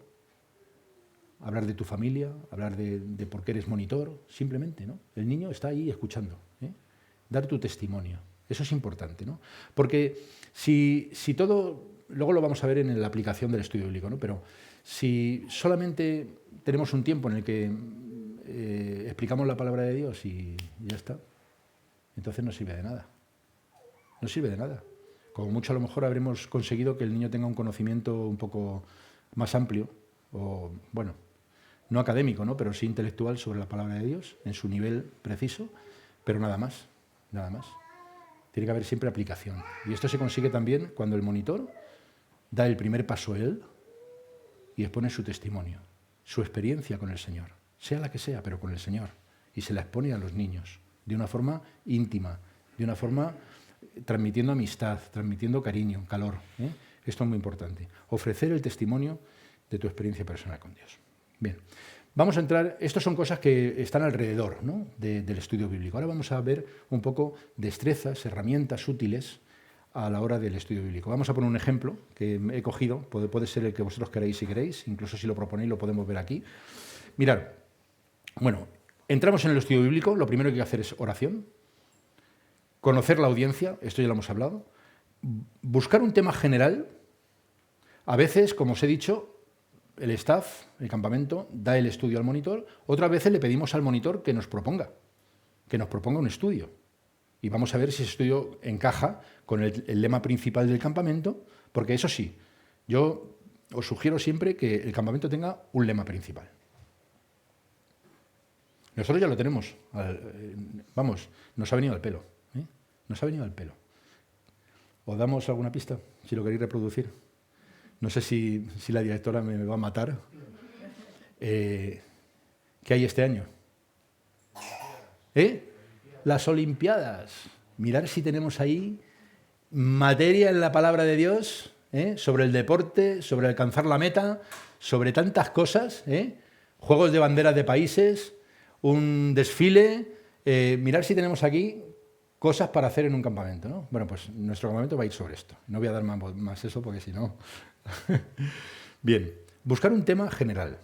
hablar de tu familia, hablar de por qué eres monitor, simplemente, ¿no? El niño está ahí escuchando, ¿eh? Dar tu testimonio, eso es importante, ¿no? Porque si todo, luego lo vamos a ver en la aplicación del estudio bíblico, ¿no? Pero si solamente tenemos un tiempo en el que explicamos la palabra de Dios y ya está, entonces no sirve de nada. No sirve de nada. Como mucho a lo mejor habremos conseguido que el niño tenga un conocimiento un poco más amplio, o bueno, no académico, ¿no? Pero sí intelectual sobre la palabra de Dios, en su nivel preciso, pero nada más, nada más. Tiene que haber siempre aplicación. Y esto se consigue también cuando el monitor da el primer paso él y expone su testimonio, su experiencia con el Señor, sea la que sea, pero con el Señor, y se la expone a los niños, de una forma íntima, de una forma transmitiendo amistad, transmitiendo cariño, calor, ¿eh? Esto es muy importante. Ofrecer el testimonio de tu experiencia personal con Dios. Bien, vamos a entrar, estas son cosas que están alrededor, ¿no? del estudio bíblico. Ahora vamos a ver un poco destrezas, herramientas útiles a la hora del estudio bíblico. Vamos a poner un ejemplo que he cogido, puede ser el que vosotros queráis si queréis, incluso si lo proponéis lo podemos ver aquí. Mirad, bueno, entramos en el estudio bíblico, lo primero que hay que hacer es oración, conocer la audiencia, esto ya lo hemos hablado, buscar un tema general. A veces, como os he dicho, el staff, el campamento, da el estudio al monitor, otras veces le pedimos al monitor que nos proponga un estudio. Y vamos a ver si ese estudio encaja con el lema principal del campamento, porque eso sí, yo os sugiero siempre que el campamento tenga un lema principal. Nosotros ya lo tenemos, vamos, nos ha venido al pelo, ¿eh? Nos ha venido al pelo. ¿Os damos alguna pista, si lo queréis reproducir? No sé si la directora me va a matar. ¿Qué hay este año? Las Olimpiadas. Mirar si tenemos ahí materia en la palabra de Dios, sobre el deporte, sobre alcanzar la meta, sobre tantas cosas, juegos de banderas de países, un desfile. Mirar si tenemos aquí cosas para hacer en un campamento, ¿no? Bueno, pues nuestro campamento va a ir sobre esto. No voy a dar más eso porque si no... Bien, buscar un tema general,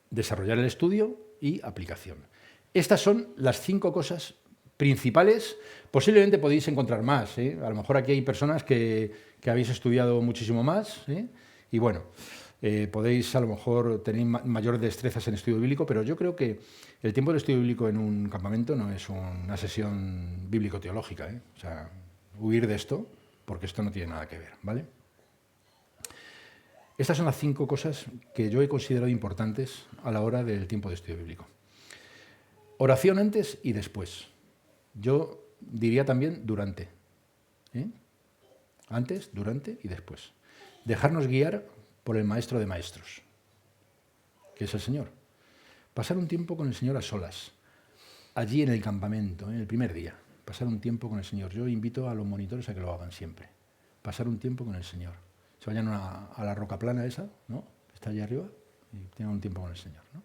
desarrollar el estudio y aplicación. Estas son las 5 cosas principales. Posiblemente podéis encontrar más, ¿eh? A lo mejor aquí hay personas que habéis estudiado muchísimo más, ¿eh? Y bueno, podéis a lo mejor tener mayores destrezas en estudio bíblico, pero yo creo que el tiempo del estudio bíblico en un campamento no es una sesión bíblico-teológica, ¿eh? O sea, huir de esto, porque esto no tiene nada que ver, ¿vale? Estas son las 5 cosas que yo he considerado importantes a la hora del tiempo de estudio bíblico. Oración antes y después. Yo diría también durante, ¿eh? Antes, durante y después. Dejarnos guiar por el maestro de maestros, que es el Señor. Pasar un tiempo con el Señor a solas, allí en el campamento, en el primer día. Pasar un tiempo con el Señor. Yo invito a los monitores a que lo hagan siempre. Pasar un tiempo con el Señor. Se vayan a la roca plana esa, ¿no? Que está allí arriba, y tengan un tiempo con el Señor, ¿no?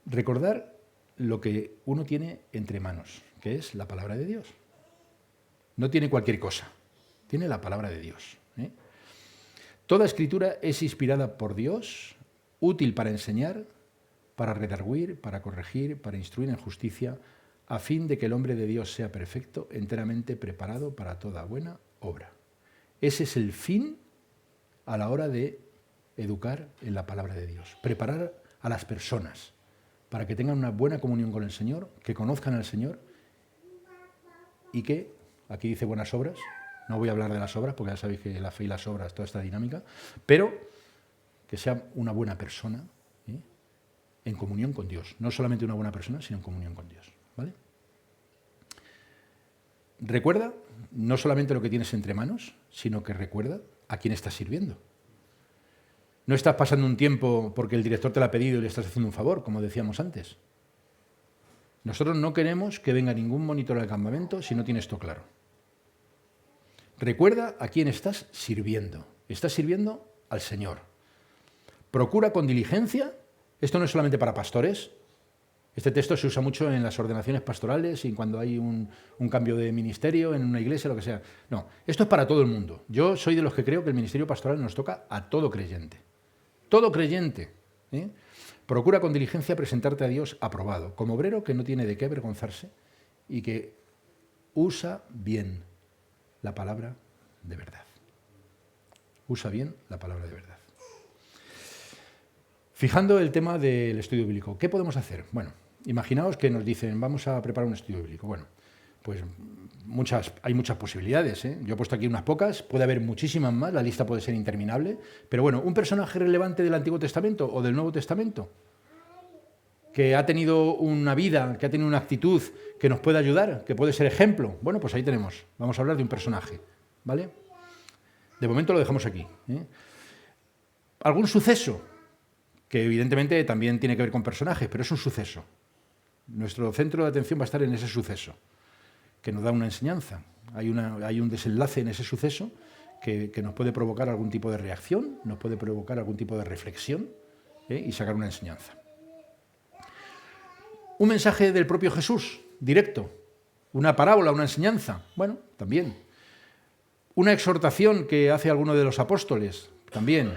Recordar lo que uno tiene entre manos, que es la palabra de Dios. No tiene cualquier cosa, tiene la palabra de Dios, ¿eh? Toda escritura es inspirada por Dios, útil para enseñar, para redarguir, para corregir, para instruir en justicia, a fin de que el hombre de Dios sea perfecto, enteramente preparado para toda buena obra. Ese es el fin a la hora de educar en la palabra de Dios. Preparar a las personas para que tengan una buena comunión con el Señor, que conozcan al Señor y que, aquí dice buenas obras, no voy a hablar de las obras porque ya sabéis que la fe y las obras, toda esta dinámica, pero que sea una buena persona, ¿eh? En comunión con Dios. No solamente una buena persona, sino en comunión con Dios, ¿vale? Recuerda no solamente lo que tienes entre manos, sino que recuerda a quién estás sirviendo. No estás pasando un tiempo porque el director te lo ha pedido y le estás haciendo un favor, como decíamos antes. Nosotros no queremos que venga ningún monitor al campamento si no tienes esto claro. Recuerda a quién estás sirviendo. Estás sirviendo al Señor. Procura con diligencia, esto no es solamente para pastores, Este texto se usa mucho en las ordenaciones pastorales y cuando hay un cambio de ministerio en una iglesia, lo que sea. No, esto es para todo el mundo. Yo soy de los que creo que el ministerio pastoral nos toca a todo creyente. Todo creyente. ¿Eh? Procura con diligencia presentarte a Dios aprobado, como obrero que no tiene de qué avergonzarse y que usa bien la palabra de verdad. Usa bien la palabra de verdad. Fijando el tema del estudio bíblico, ¿qué podemos hacer? Bueno, imaginaos que nos dicen, vamos a preparar un estudio bíblico. Bueno, pues hay muchas posibilidades, ¿eh? Yo he puesto aquí unas pocas, puede haber muchísimas más, la lista puede ser interminable, pero bueno, un personaje relevante del Antiguo Testamento o del Nuevo Testamento que ha tenido una vida, que ha tenido una actitud que nos puede ayudar, que puede ser ejemplo, bueno, pues ahí tenemos, vamos a hablar de un personaje, ¿vale? De momento lo dejamos aquí, ¿eh? Algún suceso, que evidentemente también tiene que ver con personajes, pero es un suceso. Nuestro centro de atención va a estar en ese suceso, que nos da una enseñanza. Hay un desenlace en ese suceso que nos puede provocar algún tipo de reacción, nos puede provocar algún tipo de reflexión, y sacar una enseñanza. Un mensaje del propio Jesús, directo, una parábola, una enseñanza, bueno, también. Una exhortación que hace alguno de los apóstoles, también.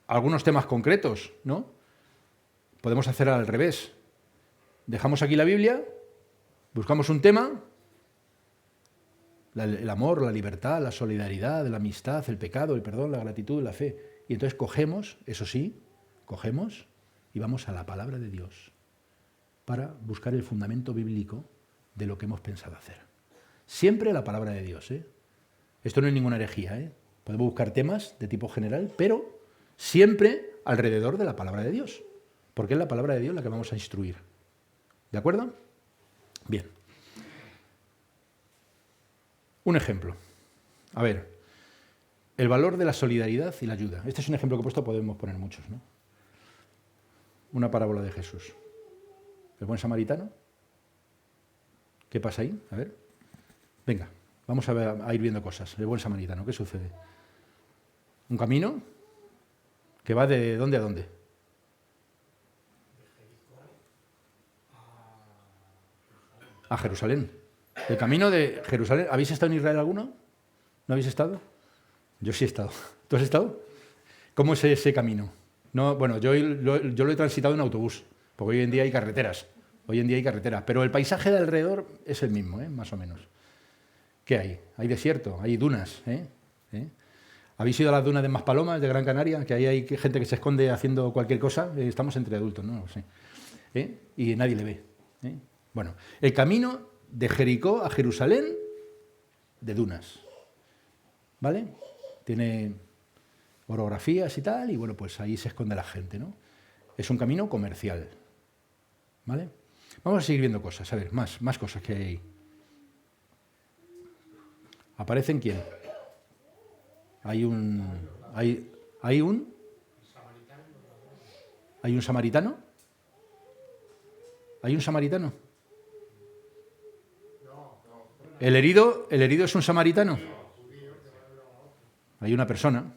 Algunos temas concretos, ¿no? Podemos hacer al revés. Dejamos aquí la Biblia, buscamos un tema, el amor, la libertad, la solidaridad, la amistad, el pecado, el perdón, la gratitud, la fe. Y entonces cogemos, eso sí, cogemos y vamos a la palabra de Dios para buscar el fundamento bíblico de lo que hemos pensado hacer. Siempre la palabra de Dios, ¿eh? Esto no es ninguna herejía, ¿eh? Podemos buscar temas de tipo general, pero siempre alrededor de la palabra de Dios, porque es la palabra de Dios la que vamos a instruir. ¿De acuerdo? Bien. Un ejemplo. A ver, el valor de la solidaridad y la ayuda. Este es un ejemplo que he puesto, podemos poner muchos, ¿no? Una parábola de Jesús. El buen samaritano. ¿Qué pasa ahí? A ver. Venga, vamos a ir viendo cosas. El buen samaritano, ¿qué sucede? Un camino que va de dónde a dónde. A Jerusalén. El camino de Jerusalén. ¿Habéis estado en Israel alguno? ¿No habéis estado? Yo sí he estado. ¿Tú has estado? ¿Cómo es ese camino? No, bueno, yo lo he transitado en autobús, porque hoy en día hay carreteras. Pero el paisaje de alrededor es el mismo, más o menos. ¿Qué hay? Hay desierto, hay dunas. ¿Habéis ido a las dunas de Maspalomas, de Gran Canaria? Que ahí hay gente que se esconde haciendo cualquier cosa. Estamos entre adultos, ¿no? Sí. Y nadie le ve. Bueno, el camino de Jericó a Jerusalén, de dunas. ¿Vale? Tiene orografías y tal, y bueno, pues ahí se esconde la gente, ¿no? Es un camino comercial. ¿Vale? Vamos a seguir viendo cosas, a ver, más cosas que hay ahí. ¿Aparecen quién? Hay un samaritano. ¿Hay un samaritano? ¿El herido es un samaritano? Hay una persona,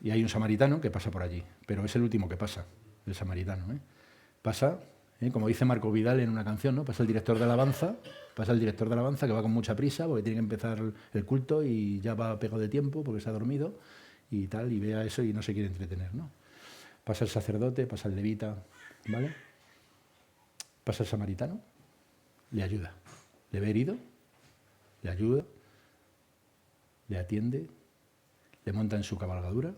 y hay un samaritano que pasa por allí, pero es el último que pasa, el samaritano, Pasa, como dice Marco Vidal en una canción, ¿no? Pasa el director de alabanza que va con mucha prisa porque tiene que empezar el culto y ya va pegado de tiempo porque se ha dormido y tal, y ve a eso y no se quiere entretener, ¿no? Pasa el sacerdote, pasa el levita, ¿vale? Pasa el samaritano, le ayuda. Le ve herido, le ayuda, le atiende, le monta en su cabalgadura,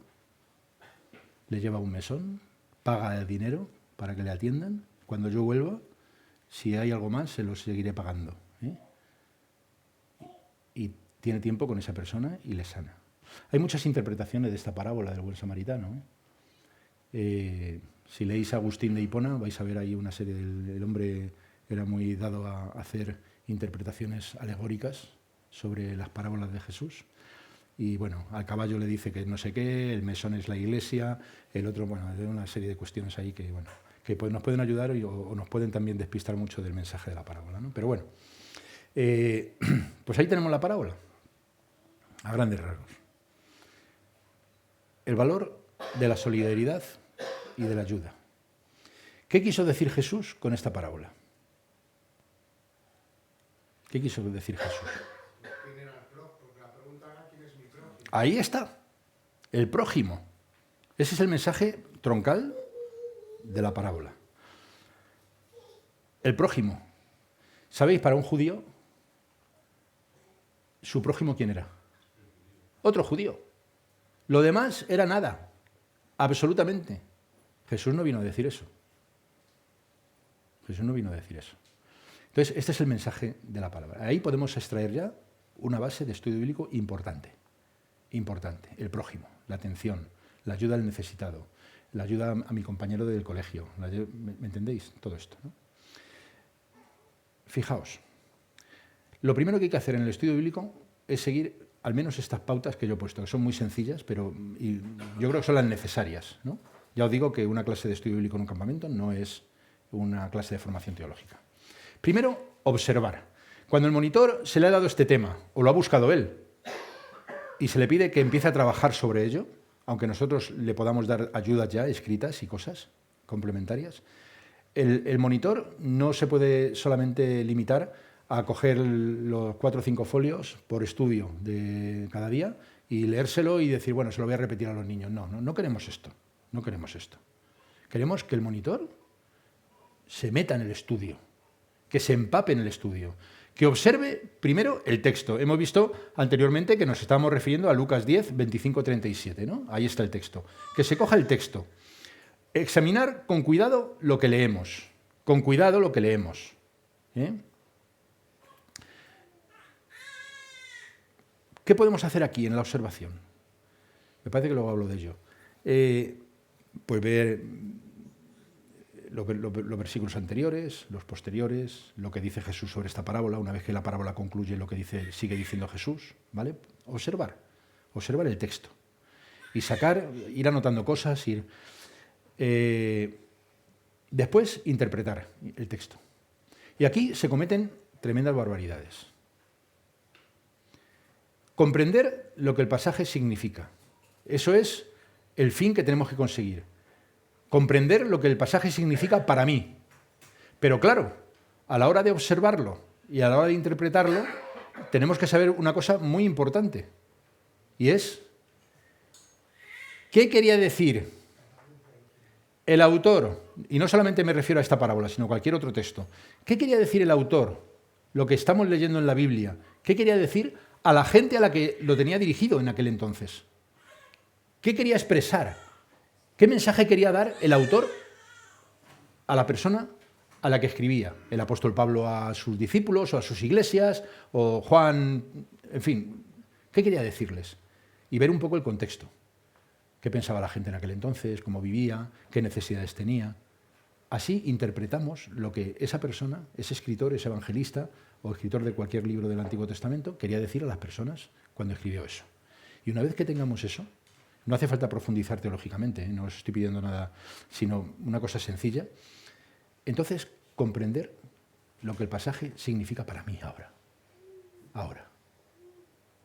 le lleva un mesón, paga el dinero para que le atiendan. Cuando yo vuelva, si hay algo más, se lo seguiré pagando. Y tiene tiempo con esa persona y le sana. Hay muchas interpretaciones de esta parábola del buen samaritano. Si leéis a Agustín de Hipona, vais a ver ahí una serie el hombre era muy dado a hacer interpretaciones alegóricas sobre las parábolas de Jesús. Y bueno, al caballo le dice que no sé qué, el mesón es la iglesia, el otro, bueno, hay una serie de cuestiones ahí que, bueno, que nos pueden ayudar o nos pueden también despistar mucho del mensaje de la parábola, ¿no? Pero bueno, pues ahí tenemos la parábola, a grandes rasgos. El valor de la solidaridad y de la ayuda. ¿Qué quiso decir Jesús con esta parábola? ¿Qué quiso decir Jesús? Ahí está, el prójimo. Ese es el mensaje troncal de la parábola. El prójimo. ¿Sabéis? Para un judío, ¿su prójimo quién era? Otro judío. Lo demás era nada, absolutamente. Jesús no vino a decir eso. Jesús no vino a decir eso. Entonces, este es el mensaje de la palabra. Ahí podemos extraer ya una base de estudio bíblico importante. Importante. El prójimo, la atención, la ayuda al necesitado, la ayuda a mi compañero del colegio. ¿Me entendéis? Todo esto, ¿no? Fijaos, lo primero que hay que hacer en el estudio bíblico es seguir al menos estas pautas que yo he puesto, que son muy sencillas, pero yo creo que son las necesarias, ¿no? Ya os digo que una clase de estudio bíblico en un campamento no es una clase de formación teológica. Primero, observar. Cuando el monitor se le ha dado este tema, o lo ha buscado él, y se le pide que empiece a trabajar sobre ello, aunque nosotros le podamos dar ayudas ya escritas y cosas complementarias, el monitor no se puede solamente limitar a coger los 4 o 5 folios por estudio de cada día y leérselo y decir, bueno, se lo voy a repetir a los niños. No queremos esto. No queremos esto. Queremos que el monitor se meta en el estudio, que se empape en el estudio, que observe primero el texto. Hemos visto anteriormente que nos estábamos refiriendo a Lucas 10, 25, 37, ¿no? Ahí está el texto. Que se coja el texto. Examinar con cuidado lo que leemos. Con cuidado lo que leemos. ¿Qué podemos hacer aquí en la observación? Me parece que luego hablo de ello. Pues ver los versículos anteriores, los posteriores, lo que dice Jesús sobre esta parábola, una vez que la parábola concluye lo que sigue diciendo Jesús, ¿vale? Observar el texto y ir anotando cosas, después interpretar el texto. Y aquí se cometen tremendas barbaridades. Comprender lo que el pasaje significa. Eso es el fin que tenemos que conseguir. Comprender lo que el pasaje significa para mí. Pero claro, a la hora de observarlo y a la hora de interpretarlo, tenemos que saber una cosa muy importante. Y es, ¿qué quería decir el autor? Y no solamente me refiero a esta parábola, sino a cualquier otro texto. ¿Qué quería decir el autor? Lo que estamos leyendo en la Biblia. ¿Qué quería decir a la gente a la que lo tenía dirigido en aquel entonces? ¿Qué quería expresar? ¿Qué mensaje quería dar el autor a la persona a la que escribía? El apóstol Pablo a sus discípulos o a sus iglesias, o Juan, en fin, ¿qué quería decirles? Y ver un poco el contexto. ¿Qué pensaba la gente en aquel entonces? ¿Cómo vivía? ¿Qué necesidades tenía? Así interpretamos lo que esa persona, ese escritor, ese evangelista o escritor de cualquier libro del Antiguo Testamento quería decir a las personas cuando escribió eso. Y una vez que tengamos eso, no hace falta profundizar teológicamente, no os estoy pidiendo nada, sino una cosa sencilla. Entonces, comprender lo que el pasaje significa para mí ahora. Ahora.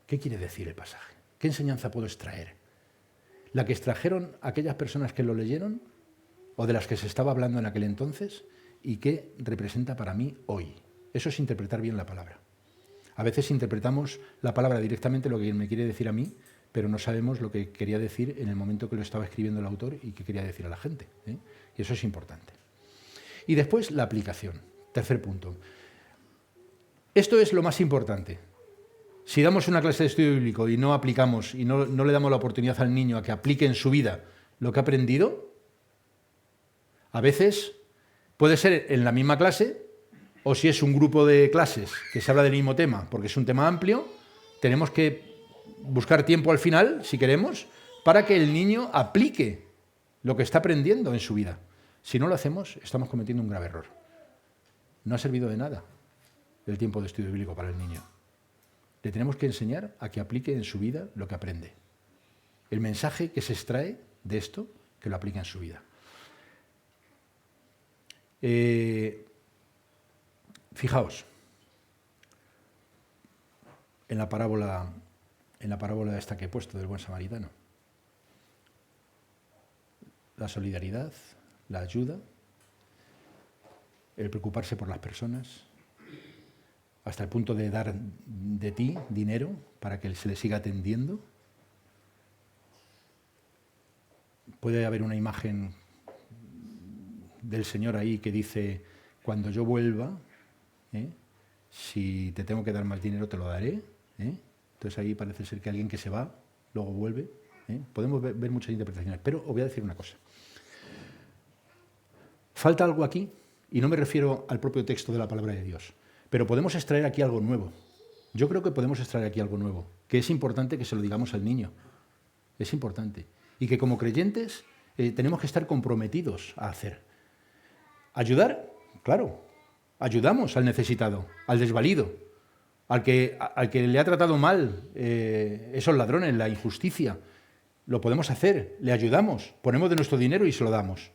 ¿Qué quiere decir el pasaje? ¿Qué enseñanza puedo extraer? ¿La que extrajeron aquellas personas que lo leyeron o de las que se estaba hablando en aquel entonces? ¿Y qué representa para mí hoy? Eso es interpretar bien la palabra. A veces interpretamos la palabra directamente lo que me quiere decir a mí, pero no sabemos lo que quería decir en el momento que lo estaba escribiendo el autor y qué quería decir a la gente. Y eso es importante. Y después la aplicación. Tercer punto. Esto es lo más importante. Si damos una clase de estudio bíblico y no aplicamos y no le damos la oportunidad al niño a que aplique en su vida lo que ha aprendido, a veces puede ser en la misma clase, o si es un grupo de clases que se habla del mismo tema, porque es un tema amplio, tenemos que buscar tiempo al final, si queremos, para que el niño aplique lo que está aprendiendo en su vida. Si no lo hacemos, estamos cometiendo un grave error. No ha servido de nada el tiempo de estudio bíblico para el niño. Le tenemos que enseñar a que aplique en su vida lo que aprende. El mensaje que se extrae de esto, que lo aplique en su vida. Fijaos, en la parábola esta que he puesto del buen samaritano. La solidaridad, la ayuda, el preocuparse por las personas, hasta el punto de dar de ti dinero para que se le siga atendiendo. Puede haber una imagen del Señor ahí que dice, cuando yo vuelva, si te tengo que dar más dinero te lo daré. Entonces ahí parece ser que alguien que se va, luego vuelve. Podemos ver muchas interpretaciones, pero os voy a decir una cosa. Falta algo aquí, y no me refiero al propio texto de la palabra de Dios, pero podemos extraer aquí algo nuevo. Yo creo que podemos extraer aquí algo nuevo, que es importante que se lo digamos al niño. Es importante. Y que como creyentes tenemos que estar comprometidos a hacer. Ayudar, claro, ayudamos al necesitado, al desvalido, al que le ha tratado mal esos ladrones, la injusticia. Lo podemos hacer, le ayudamos, ponemos de nuestro dinero y se lo damos.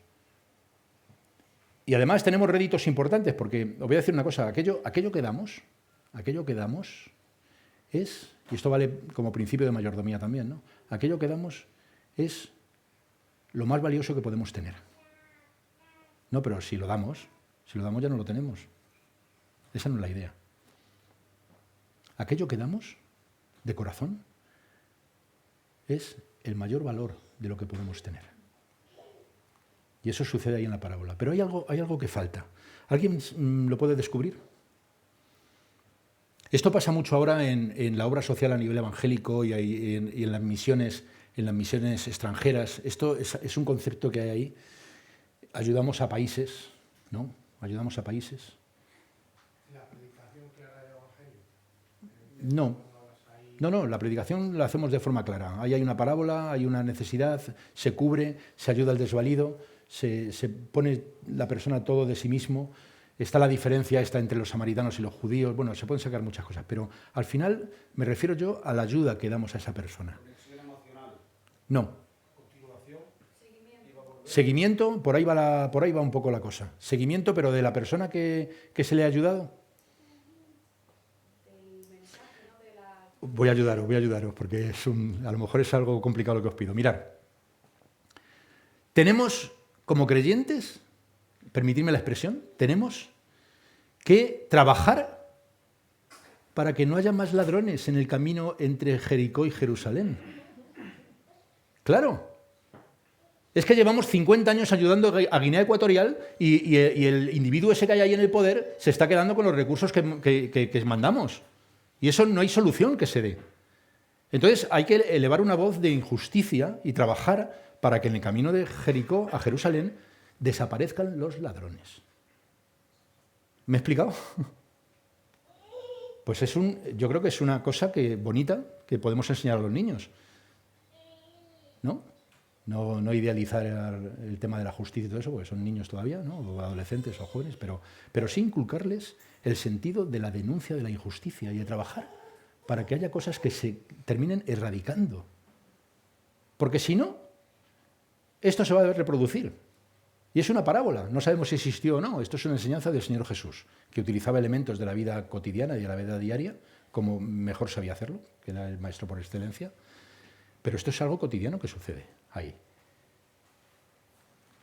Y además tenemos réditos importantes, porque os voy a decir una cosa, aquello que damos es, y esto vale como principio de mayordomía también, ¿no? Aquello que damos es lo más valioso que podemos tener. No, pero si lo damos ya no lo tenemos. Esa no es la idea. Aquello que damos de corazón es el mayor valor de lo que podemos tener. Y eso sucede ahí en la parábola. Pero hay algo que falta. ¿Alguien lo puede descubrir? Esto pasa mucho ahora en la obra social a nivel evangélico y en las misiones extranjeras. Esto es un concepto que hay ahí. Ayudamos a países, ¿no? Ayudamos a países. ¿La predicación clara del Evangelio? No, la predicación la hacemos de forma clara. Ahí hay una parábola, hay una necesidad, se cubre, se ayuda al desvalido, se pone la persona todo de sí mismo. Está la diferencia entre los samaritanos y los judíos. Bueno, se pueden sacar muchas cosas, pero al final me refiero yo a la ayuda que damos a esa persona. ¿Conexión emocional? No. ¿Continuación? Seguimiento, por ahí va un poco la cosa. Seguimiento, pero de la persona que se le ha ayudado. Voy a ayudaros, porque a lo mejor es algo complicado lo que os pido. Mirad, tenemos como creyentes, permitidme la expresión, tenemos que trabajar para que no haya más ladrones en el camino entre Jericó y Jerusalén. Claro. Es que llevamos 50 años ayudando a Guinea Ecuatorial y el individuo ese que hay ahí en el poder se está quedando con los recursos que mandamos. Y eso no hay solución que se dé. Entonces hay que elevar una voz de injusticia y trabajar para que en el camino de Jericó a Jerusalén desaparezcan los ladrones. ¿Me he explicado? Pues yo creo que es una cosa bonita que podemos enseñar a los niños. ¿No? No idealizar el tema de la justicia y todo eso, porque son niños todavía, ¿no? O adolescentes o jóvenes, pero sí inculcarles el sentido de la denuncia de la injusticia y de trabajar para que haya cosas que se terminen erradicando. Porque si no, esto se va a reproducir. Y es una parábola, no sabemos si existió o no. Esto es una enseñanza del Señor Jesús, que utilizaba elementos de la vida cotidiana y de la vida diaria, como mejor sabía hacerlo, que era el maestro por excelencia. Pero esto es algo cotidiano que sucede ahí.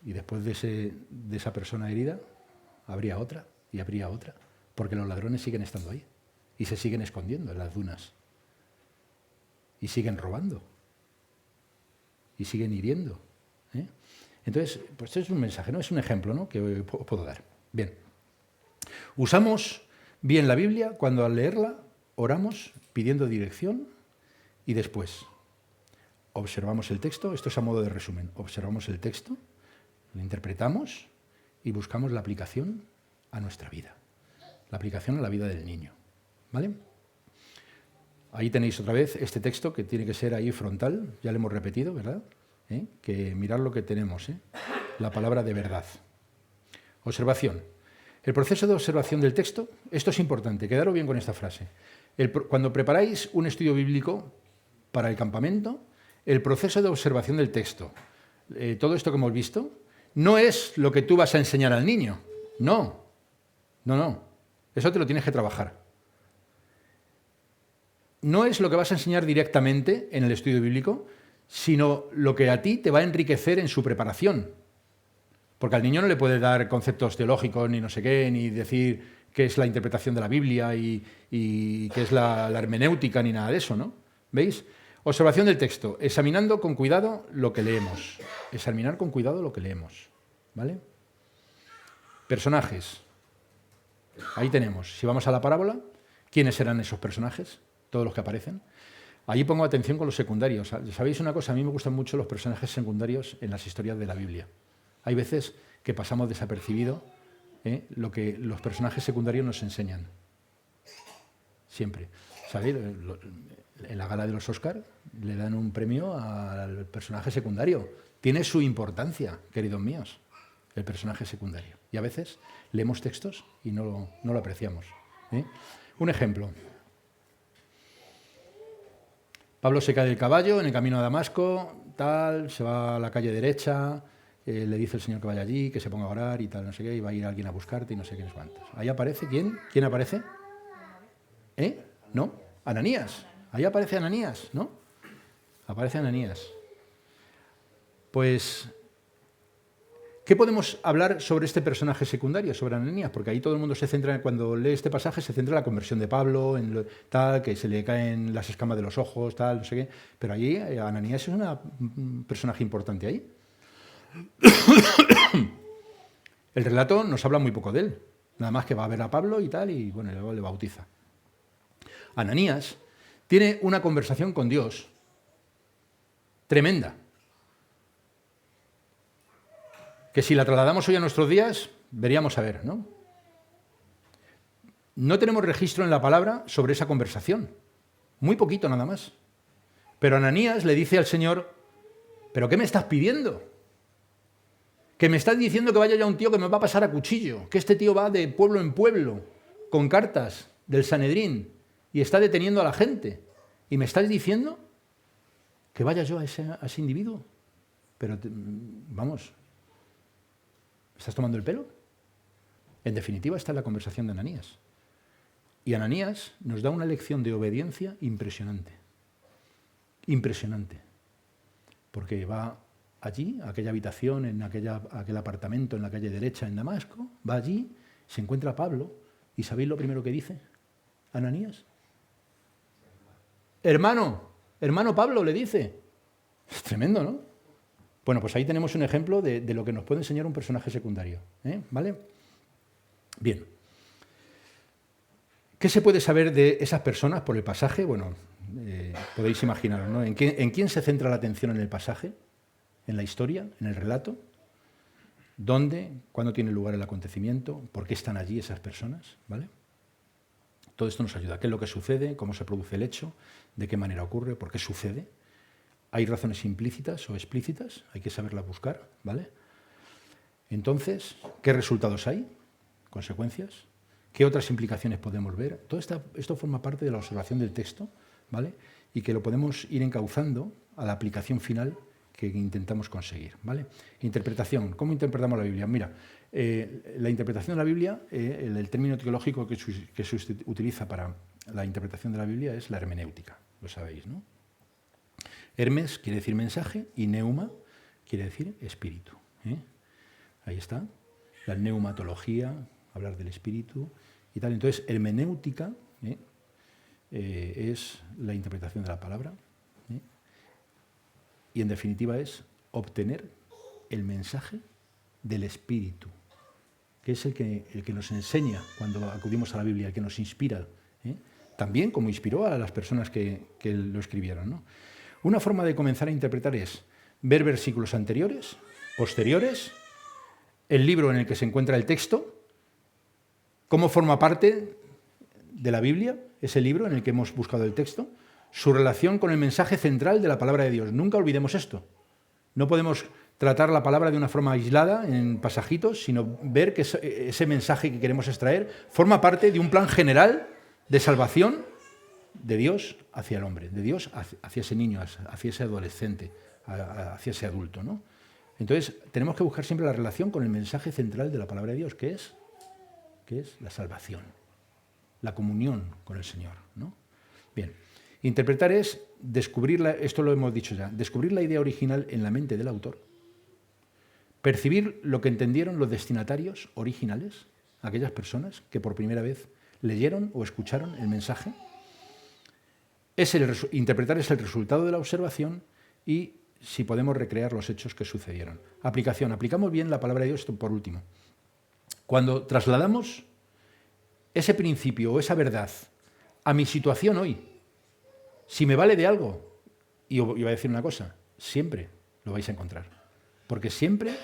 Y después de esa persona herida, habría otra y habría otra, porque los ladrones siguen estando ahí y se siguen escondiendo en las dunas y siguen robando y siguen hiriendo. Entonces, pues esto es un mensaje, ¿no? Es un ejemplo, ¿no?, que os puedo dar. Bien. Usamos bien la Biblia cuando al leerla oramos pidiendo dirección y después observamos el texto. Esto es a modo de resumen. Observamos el texto, lo interpretamos y buscamos la aplicación a nuestra vida. La aplicación a la vida del niño. ¿Vale? Ahí tenéis otra vez este texto que tiene que ser ahí frontal. Ya lo hemos repetido, ¿verdad? Que mirad lo que tenemos. La palabra de verdad. Observación. El proceso de observación del texto, esto es importante, quedaros bien con esta frase. Cuando preparáis un estudio bíblico para el campamento, el proceso de observación del texto, todo esto que hemos visto, no es lo que tú vas a enseñar al niño. No. Eso te lo tienes que trabajar. No es lo que vas a enseñar directamente en el estudio bíblico, sino lo que a ti te va a enriquecer en su preparación. Porque al niño no le puede dar conceptos teológicos, ni no sé qué, ni decir qué es la interpretación de la Biblia y qué es la hermenéutica, ni nada de eso, ¿no? ¿Veis? Observación del texto. Examinando con cuidado lo que leemos. Examinar con cuidado lo que leemos. ¿Vale? Personajes. Ahí tenemos. Si vamos a la parábola, ¿quiénes serán esos personajes? Todos los que aparecen. Ahí pongo atención con los secundarios. ¿Sabéis una cosa? A mí me gustan mucho los personajes secundarios en las historias de la Biblia. Hay veces que pasamos desapercibido lo que los personajes secundarios nos enseñan. Siempre. ¿Sabéis? En la gala de los Oscar le dan un premio al personaje secundario. Tiene su importancia, queridos míos, el personaje secundario. Y a veces leemos textos y no lo apreciamos. Un ejemplo. Pablo se cae del caballo en el camino a Damasco, tal, se va a la calle derecha, le dice el Señor que vaya allí, que se ponga a orar y tal, no sé qué, y va a ir alguien a buscarte y no sé qué, no sé cuántos. Ahí aparece, ¿quién? ¿Quién aparece? ¿No? Ananías. Ahí aparece Ananías, ¿no? Aparece Ananías. Pues, ¿qué podemos hablar sobre este personaje secundario, sobre Ananías? Porque ahí todo el mundo se centra, cuando lee este pasaje, se centra en la conversión de Pablo, en tal, que se le caen las escamas de los ojos, tal, no sé qué. Pero allí Ananías es un personaje importante ahí. El relato nos habla muy poco de él. Nada más que va a ver a Pablo y tal, y bueno, luego le bautiza. Ananías tiene una conversación con Dios tremenda, que si la trasladamos hoy a nuestros días, veríamos a ver, ¿no? No tenemos registro en la palabra sobre esa conversación, muy poquito nada más. Pero Ananías le dice al Señor, ¿pero qué me estás pidiendo? Que me estás diciendo que vaya ya un tío que me va a pasar a cuchillo, que este tío va de pueblo en pueblo, con cartas del Sanedrín, y está deteniendo a la gente. ¿Y me estás diciendo que vaya yo a ese individuo? Pero, vamos, ¿me estás tomando el pelo? En definitiva, esta es la conversación de Ananías. Y Ananías nos da una lección de obediencia impresionante. Impresionante. Porque va allí, a aquella habitación, en aquel apartamento en la calle derecha en Damasco, va allí, se encuentra a Pablo, y ¿sabéis lo primero que dice Ananías? Hermano Pablo, le dice. Es tremendo, ¿no? Bueno, pues ahí tenemos un ejemplo de lo que nos puede enseñar un personaje secundario. ¿Vale? Bien. ¿Qué se puede saber de esas personas por el pasaje? Bueno, podéis imaginaros, ¿no? ¿En quién se centra la atención en el pasaje? ¿En la historia? ¿En el relato? ¿Dónde? ¿Cuándo tiene lugar el acontecimiento? ¿Por qué están allí esas personas? ¿Vale? Todo esto nos ayuda. ¿Qué es lo que sucede? ¿Cómo se produce el hecho? ¿De qué manera ocurre? ¿Por qué sucede? ¿Hay razones implícitas o explícitas? Hay que saberlas buscar, ¿vale? Entonces, ¿qué resultados hay? ¿Consecuencias? ¿Qué otras implicaciones podemos ver? Todo esto forma parte de la observación del texto, ¿vale? Y que lo podemos ir encauzando a la aplicación final que intentamos conseguir, ¿vale? Interpretación. ¿Cómo interpretamos la Biblia? Mira, la interpretación de la Biblia, el término teológico que se utiliza para la interpretación de la Biblia es la hermenéutica, lo sabéis, ¿no? Hermes quiere decir mensaje y neuma quiere decir espíritu. Ahí está, la neumatología, hablar del espíritu y tal. Entonces, hermenéutica es la interpretación de la palabra y, en definitiva, es obtener el mensaje del espíritu, que es el que nos enseña cuando acudimos a la Biblia, el que nos inspira, también como inspiró a las personas que lo escribieron, ¿no? Una forma de comenzar a interpretar es ver versículos anteriores, posteriores, el libro en el que se encuentra el texto, cómo forma parte de la Biblia, ese libro en el que hemos buscado el texto, su relación con el mensaje central de la palabra de Dios. Nunca olvidemos esto. No podemos tratar la palabra de una forma aislada, en pasajitos, sino ver que ese mensaje que queremos extraer forma parte de un plan general de salvación de Dios hacia el hombre, de Dios hacia ese niño, hacia ese adolescente, hacia ese adulto, ¿no? Entonces, tenemos que buscar siempre la relación con el mensaje central de la palabra de Dios, que es la salvación, la comunión con el Señor, ¿no? Bien, interpretar es descubrir, esto lo hemos dicho ya, descubrir la idea original en la mente del autor, percibir lo que entendieron los destinatarios originales, aquellas personas que por primera vez leyeron o escucharon el mensaje. Interpretar es el resultado de la observación y si podemos recrear los hechos que sucedieron. Aplicación. Aplicamos bien la palabra de Dios, esto por último. Cuando trasladamos ese principio o esa verdad a mi situación hoy, si me vale de algo, y os voy a decir una cosa, siempre lo vais a encontrar. Porque siempre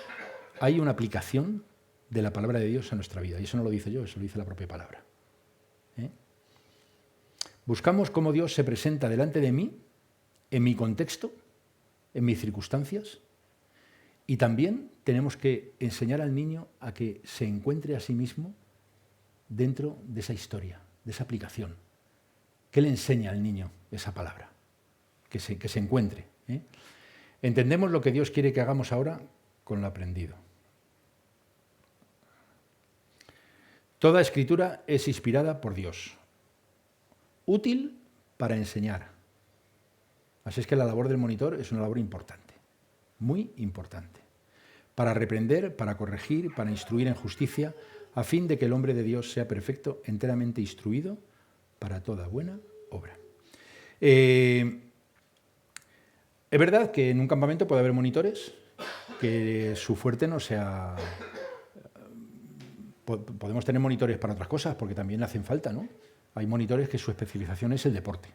hay una aplicación de la palabra de Dios a nuestra vida. Y eso no lo dice yo, eso lo dice la propia palabra. Buscamos cómo Dios se presenta delante de mí, en mi contexto, en mis circunstancias, y también tenemos que enseñar al niño a que se encuentre a sí mismo dentro de esa historia, de esa aplicación. ¿Qué le enseña al niño esa palabra? Que se encuentre. Entendemos lo que Dios quiere que hagamos ahora con lo aprendido. Toda escritura es inspirada por Dios, útil para enseñar. Así es que la labor del monitor es una labor importante, muy importante, para reprender, para corregir, para instruir en justicia, a fin de que el hombre de Dios sea perfecto, enteramente instruido para toda buena obra. Es verdad que en un campamento puede haber monitores que su fuerte no sea... Podemos tener monitores para otras cosas, porque también hacen falta, ¿no? Hay monitores que su especialización es el deporte.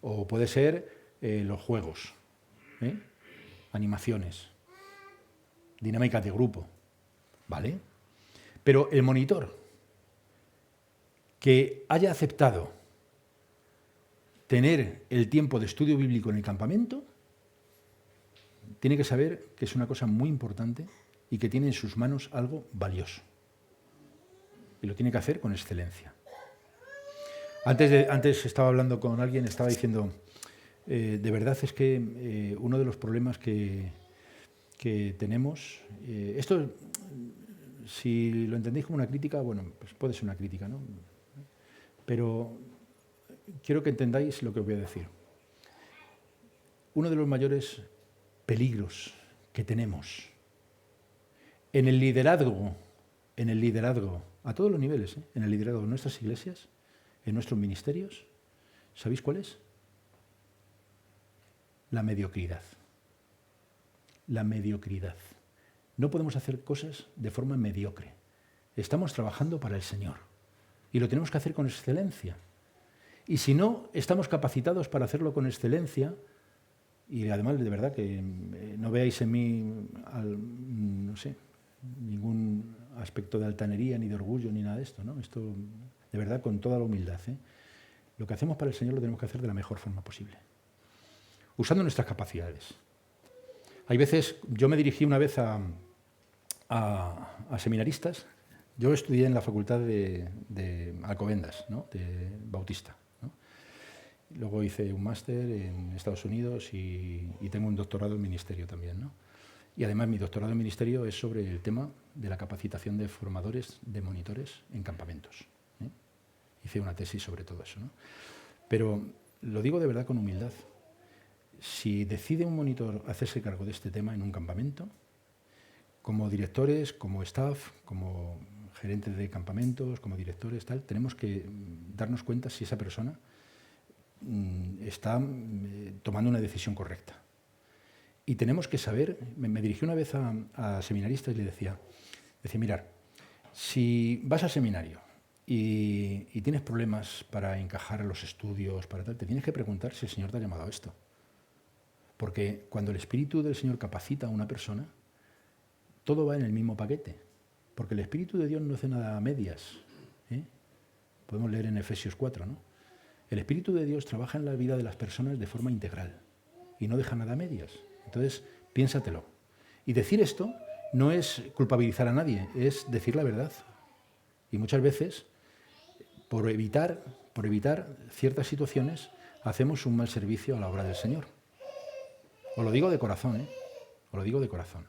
O puede ser los juegos, animaciones, dinámicas de grupo, ¿vale? Pero el monitor que haya aceptado tener el tiempo de estudio bíblico en el campamento, tiene que saber que es una cosa muy importante y que tiene en sus manos algo valioso. Y lo tiene que hacer con excelencia. Antes estaba hablando con alguien, estaba diciendo, de verdad es que uno de los problemas que tenemos, esto, si lo entendéis como una crítica, bueno, pues puede ser una crítica, ¿no? Pero quiero que entendáis lo que os voy a decir. Uno de los mayores peligros que tenemos en el liderazgo, a todos los niveles, en el liderazgo de nuestras iglesias, en nuestros ministerios, ¿sabéis cuál es? La mediocridad. La mediocridad. No podemos hacer cosas de forma mediocre. Estamos trabajando para el Señor y lo tenemos que hacer con excelencia. Y si no estamos capacitados para hacerlo con excelencia, y además de verdad que no veáis en mí, no sé, ningún aspecto de altanería, ni de orgullo, ni nada de esto, ¿no? Esto, de verdad, con toda la humildad, Lo que hacemos para el Señor lo tenemos que hacer de la mejor forma posible, usando nuestras capacidades. Hay veces, yo me dirigí una vez a seminaristas. Yo estudié en la facultad de Alcobendas, ¿no? De Bautista, ¿no? Luego hice un máster en Estados Unidos y tengo un doctorado en ministerio también, ¿no? Y además mi doctorado en ministerio es sobre el tema de la capacitación de formadores, de monitores en campamentos. Hice una tesis sobre todo eso, ¿no? Pero lo digo de verdad con humildad. Si decide un monitor hacerse cargo de este tema en un campamento, como directores, como staff, como gerentes de campamentos, como directores, tal, tenemos que darnos cuenta si esa persona está tomando una decisión correcta. Y tenemos que saber, me dirigí una vez a seminaristas y le decía, mirad, si vas al seminario y tienes problemas para encajar los estudios, para tal, te tienes que preguntar si el Señor te ha llamado a esto. Porque cuando el Espíritu del Señor capacita a una persona, todo va en el mismo paquete. Porque el Espíritu de Dios no hace nada a medias. Podemos leer en Efesios 4, ¿no? El Espíritu de Dios trabaja en la vida de las personas de forma integral y no deja nada a medias. Entonces, piénsatelo. Y decir esto no es culpabilizar a nadie, es decir la verdad. Y muchas veces, por evitar ciertas situaciones, hacemos un mal servicio a la obra del Señor. Os lo digo de corazón, Os lo digo de corazón.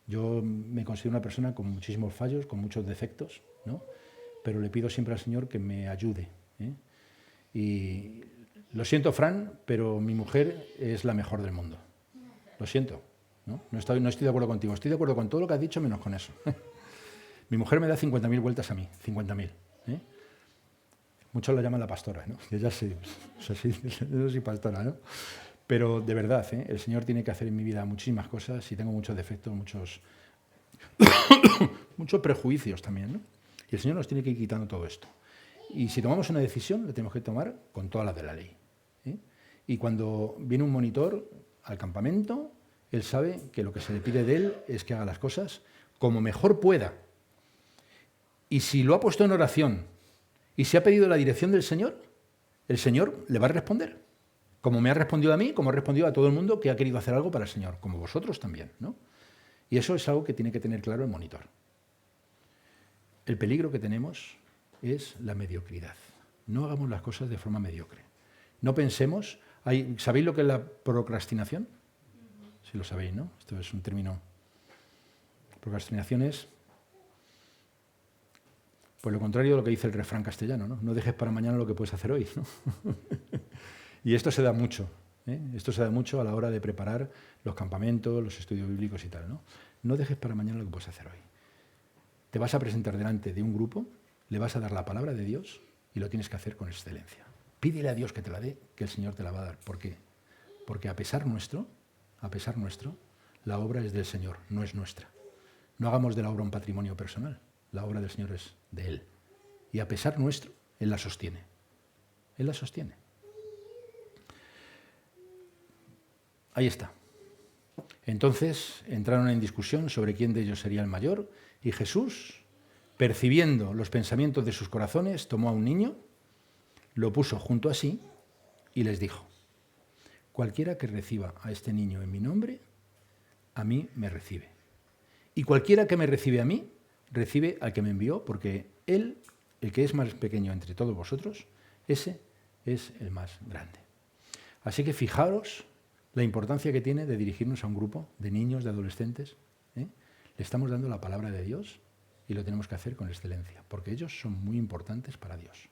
Yo me considero una persona con muchísimos fallos, con muchos defectos, ¿no? Pero le pido siempre al Señor que me ayude. Y lo siento, Fran, pero mi mujer es la mejor del mundo. Lo siento. No estoy de acuerdo contigo. Estoy de acuerdo con todo lo que has dicho menos con eso. Mi mujer me da 50.000 vueltas a mí, 50.000. Muchos la llaman la pastora, ¿no? Yo ya sé, yo soy pastora, ¿no? Pero de verdad, el Señor tiene que hacer en mi vida muchísimas cosas y tengo muchos defectos, muchos prejuicios también, ¿no? Y el Señor nos tiene que ir quitando todo esto. Y si tomamos una decisión, la tenemos que tomar con todas las de la ley. Y cuando viene un monitor al campamento, él sabe que lo que se le pide de él es que haga las cosas como mejor pueda. Y si lo ha puesto en oración y se ha pedido la dirección del Señor, el Señor le va a responder. Como me ha respondido a mí, como ha respondido a todo el mundo que ha querido hacer algo para el Señor, como vosotros también, ¿no? Y eso es algo que tiene que tener claro el monitor. El peligro que tenemos es la mediocridad. No hagamos las cosas de forma mediocre. No pensemos... ¿Sabéis lo que es la procrastinación? Sí lo sabéis, ¿no? Esto es un término... Procrastinación es... Pues lo contrario de lo que dice el refrán castellano, ¿no? No dejes para mañana lo que puedes hacer hoy, ¿no? Y esto se da mucho, Esto se da mucho a la hora de preparar los campamentos, los estudios bíblicos y tal, ¿no? No dejes para mañana lo que puedes hacer hoy. Te vas a presentar delante de un grupo, le vas a dar la palabra de Dios y lo tienes que hacer con excelencia. Pídele a Dios que te la dé, que el Señor te la va a dar. ¿Por qué? Porque a pesar nuestro, la obra es del Señor, no es nuestra. No hagamos de la obra un patrimonio personal. La obra del Señor es de Él. Y a pesar nuestro, Él la sostiene. Él la sostiene. Ahí está. Entonces entraron en discusión sobre quién de ellos sería el mayor y Jesús, percibiendo los pensamientos de sus corazones, tomó a un niño, lo puso junto a sí y les dijo: cualquiera que reciba a este niño en mi nombre, a mí me recibe. Y cualquiera que me recibe a mí, recibe al que me envió, porque él, el que es más pequeño entre todos vosotros, ese es el más grande. Así que fijaros la importancia que tiene de dirigirnos a un grupo de niños, de adolescentes. Le estamos dando la palabra de Dios y lo tenemos que hacer con excelencia, porque ellos son muy importantes para Dios.